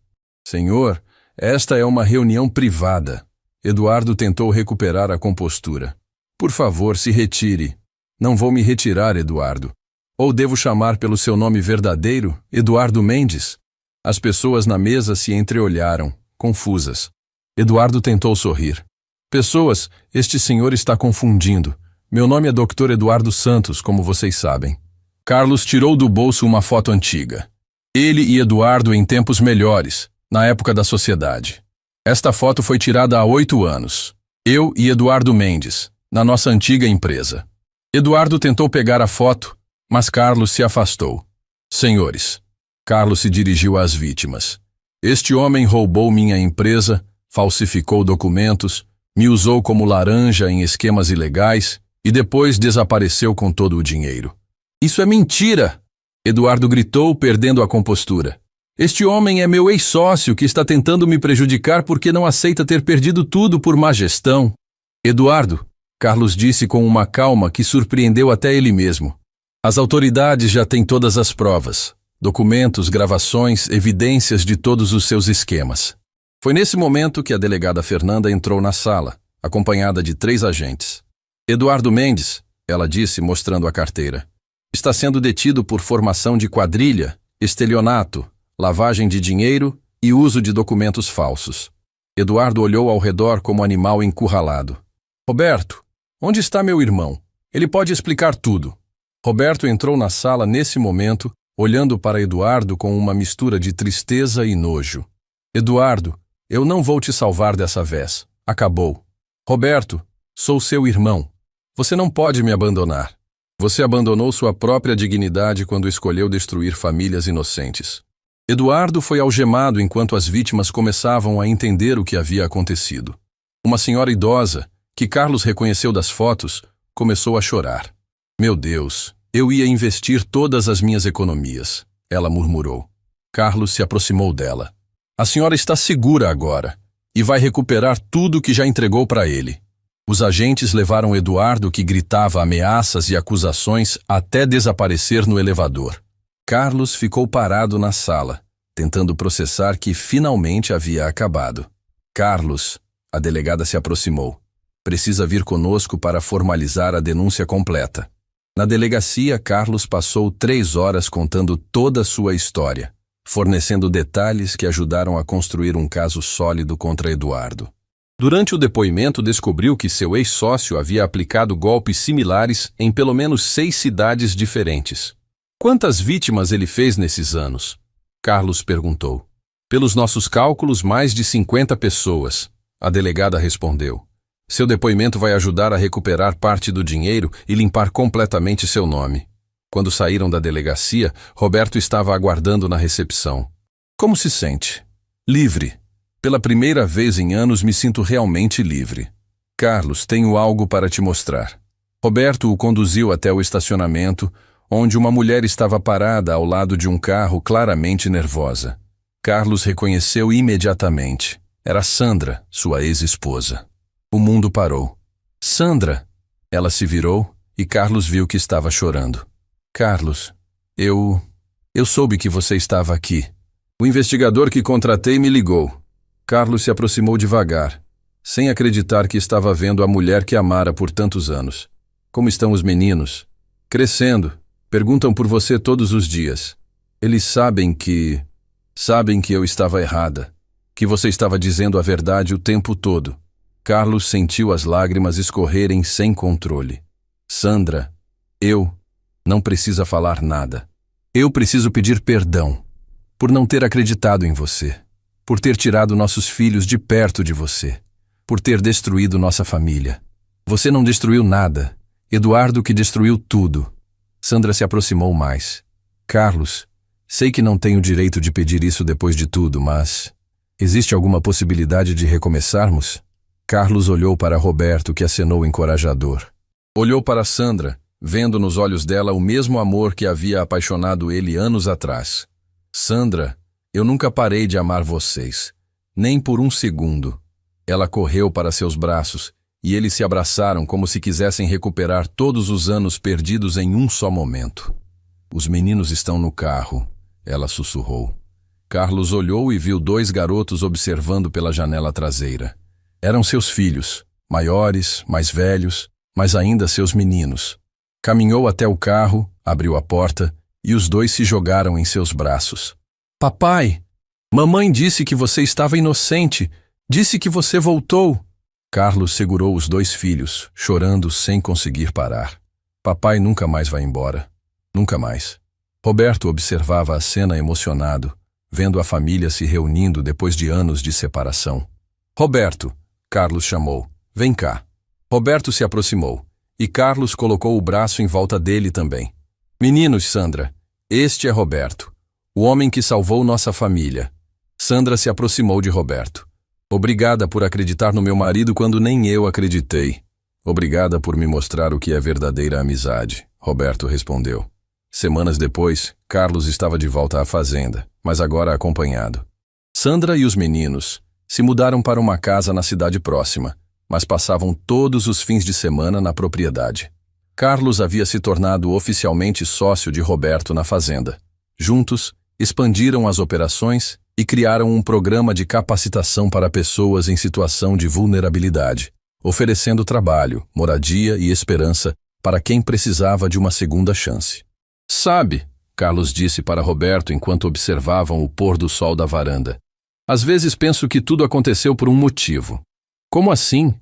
Senhor, esta é uma reunião privada. Eduardo tentou recuperar a compostura. Por favor, se retire. Não vou me retirar, Eduardo. Ou devo chamar pelo seu nome verdadeiro, Eduardo Mendes? As pessoas na mesa se entreolharam, confusas. Eduardo tentou sorrir. Pessoas, este senhor está confundindo. Meu nome é Dr. Eduardo Santos, como vocês sabem. Carlos tirou do bolso uma foto antiga. Ele e Eduardo em tempos melhores, na época da sociedade. Esta foto foi tirada há 8 anos. Eu e Eduardo Mendes, na nossa antiga empresa. Eduardo tentou pegar a foto, mas Carlos se afastou. Senhores, Carlos se dirigiu às vítimas. Este homem roubou minha empresa, falsificou documentos, me usou como laranja em esquemas ilegais e depois desapareceu com todo o dinheiro. Isso é mentira! Eduardo gritou, perdendo a compostura. Este homem é meu ex-sócio que está tentando me prejudicar porque não aceita ter perdido tudo por má gestão. Eduardo, Carlos disse com uma calma que surpreendeu até ele mesmo. As autoridades já têm todas as provas. Documentos, gravações, evidências de todos os seus esquemas. Foi nesse momento que a delegada Fernanda entrou na sala, acompanhada de 3 agentes. Eduardo Mendes, ela disse mostrando a carteira, está sendo detido por formação de quadrilha, estelionato, lavagem de dinheiro e uso de documentos falsos. Eduardo olhou ao redor como animal encurralado. Roberto, onde está meu irmão? Ele pode explicar tudo. Roberto entrou na sala nesse momento, olhando para Eduardo com uma mistura de tristeza e nojo. Eduardo, eu não vou te salvar dessa vez. Acabou. Roberto, sou seu irmão. Você não pode me abandonar. Você abandonou sua própria dignidade quando escolheu destruir famílias inocentes. Eduardo foi algemado enquanto as vítimas começavam a entender o que havia acontecido. Uma senhora idosa, que Carlos reconheceu das fotos, começou a chorar. Meu Deus, eu ia investir todas as minhas economias, ela murmurou. Carlos se aproximou dela. A senhora está segura agora e vai recuperar tudo que já entregou para ele. Os agentes levaram Eduardo, que gritava ameaças e acusações, até desaparecer no elevador. Carlos ficou parado na sala, tentando processar que finalmente havia acabado. Carlos, a delegada se aproximou. Precisa vir conosco para formalizar a denúncia completa. Na delegacia, Carlos passou 3 horas contando toda a sua história, fornecendo detalhes que ajudaram a construir um caso sólido contra Eduardo. Durante o depoimento, descobriu que seu ex-sócio havia aplicado golpes similares em pelo menos 6 cidades diferentes. Quantas vítimas ele fez nesses anos? Carlos perguntou. Pelos nossos cálculos, mais de 50 pessoas, a delegada respondeu. Seu depoimento vai ajudar a recuperar parte do dinheiro e limpar completamente seu nome. Quando saíram da delegacia, Roberto estava aguardando na recepção. Como se sente? Livre. Pela primeira vez em anos me sinto realmente livre. Carlos, tenho algo para te mostrar. Roberto o conduziu até o estacionamento, onde uma mulher estava parada ao lado de um carro claramente nervosa. Carlos reconheceu imediatamente. Era Sandra, sua ex-esposa. O mundo parou. Sandra! Ela se virou e Carlos viu que estava chorando. Carlos, eu soube que você estava aqui. O investigador que contratei me ligou. Carlos se aproximou devagar, sem acreditar que estava vendo a mulher que amara por tantos anos. Como estão os meninos? Crescendo. Perguntam por você todos os dias. Eles sabem que eu estava errada, que você estava dizendo a verdade o tempo todo. Carlos sentiu as lágrimas escorrerem sem controle. Sandra, não precisa falar nada. Eu preciso pedir perdão por não ter acreditado em você, por ter tirado nossos filhos de perto de você, por ter destruído nossa família. Você não destruiu nada. Eduardo que destruiu tudo. Sandra se aproximou mais. Carlos, sei que não tenho direito de pedir isso depois de tudo, mas existe alguma possibilidade de recomeçarmos? Carlos olhou para Roberto, que acenou encorajador. Olhou para Sandra, vendo nos olhos dela o mesmo amor que havia apaixonado ele anos atrás. Sandra, eu nunca parei de amar vocês, nem por um segundo. Ela correu para seus braços e eles se abraçaram como se quisessem recuperar todos os anos perdidos em um só momento. Os meninos estão no carro, ela sussurrou. Carlos olhou e viu 2 garotos observando pela janela traseira. Eram seus filhos, maiores, mais velhos, mas ainda seus meninos. Caminhou até o carro, abriu a porta e os 2 se jogaram em seus braços. Papai, mamãe disse que você estava inocente, disse que você voltou. Carlos segurou os 2 filhos, chorando sem conseguir parar. Papai nunca mais vai embora. Nunca mais. Roberto observava a cena emocionado, vendo a família se reunindo depois de anos de separação. Roberto, Carlos chamou. Vem cá. Roberto se aproximou, e Carlos colocou o braço em volta dele também. Meninos, Sandra, este é Roberto, o homem que salvou nossa família. Sandra se aproximou de Roberto. Obrigada por acreditar no meu marido quando nem eu acreditei. Obrigada por me mostrar o que é verdadeira amizade, Roberto respondeu. Semanas depois, Carlos estava de volta à fazenda, mas agora acompanhado. Sandra e os meninos se mudaram para uma casa na cidade próxima, mas passavam todos os fins de semana na propriedade. Carlos havia se tornado oficialmente sócio de Roberto na fazenda. Juntos, expandiram as operações e criaram um programa de capacitação para pessoas em situação de vulnerabilidade, oferecendo trabalho, moradia e esperança para quem precisava de uma segunda chance. Sabe, Carlos disse para Roberto enquanto observavam o pôr do sol da varanda, às vezes penso que tudo aconteceu por um motivo. Como assim?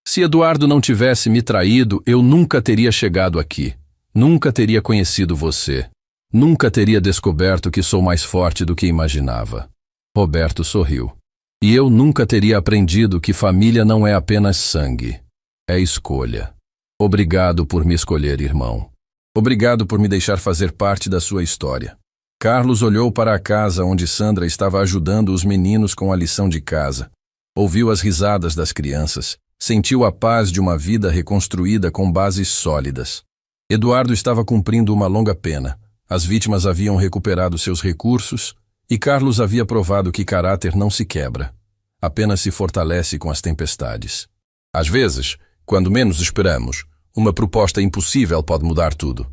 Se Eduardo não tivesse me traído, eu nunca teria chegado aqui. Nunca teria conhecido você. Nunca teria descoberto que sou mais forte do que imaginava. Roberto sorriu. E eu nunca teria aprendido que família não é apenas sangue. É escolha. Obrigado por me escolher, irmão. Obrigado por me deixar fazer parte da sua história. Carlos olhou para a casa onde Sandra estava ajudando os meninos com a lição de casa. Ouviu as risadas das crianças. Sentiu a paz de uma vida reconstruída com bases sólidas. Eduardo estava cumprindo uma longa pena. As vítimas haviam recuperado seus recursos e Carlos havia provado que caráter não se quebra, apenas se fortalece com as tempestades. Às vezes, quando menos esperamos, uma proposta impossível pode mudar tudo.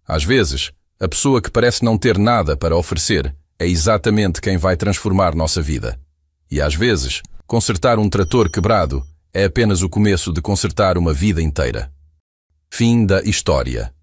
Às vezes, a pessoa que parece não ter nada para oferecer é exatamente quem vai transformar nossa vida. E às vezes, consertar um trator quebrado é apenas o começo de consertar uma vida inteira. Fim da história.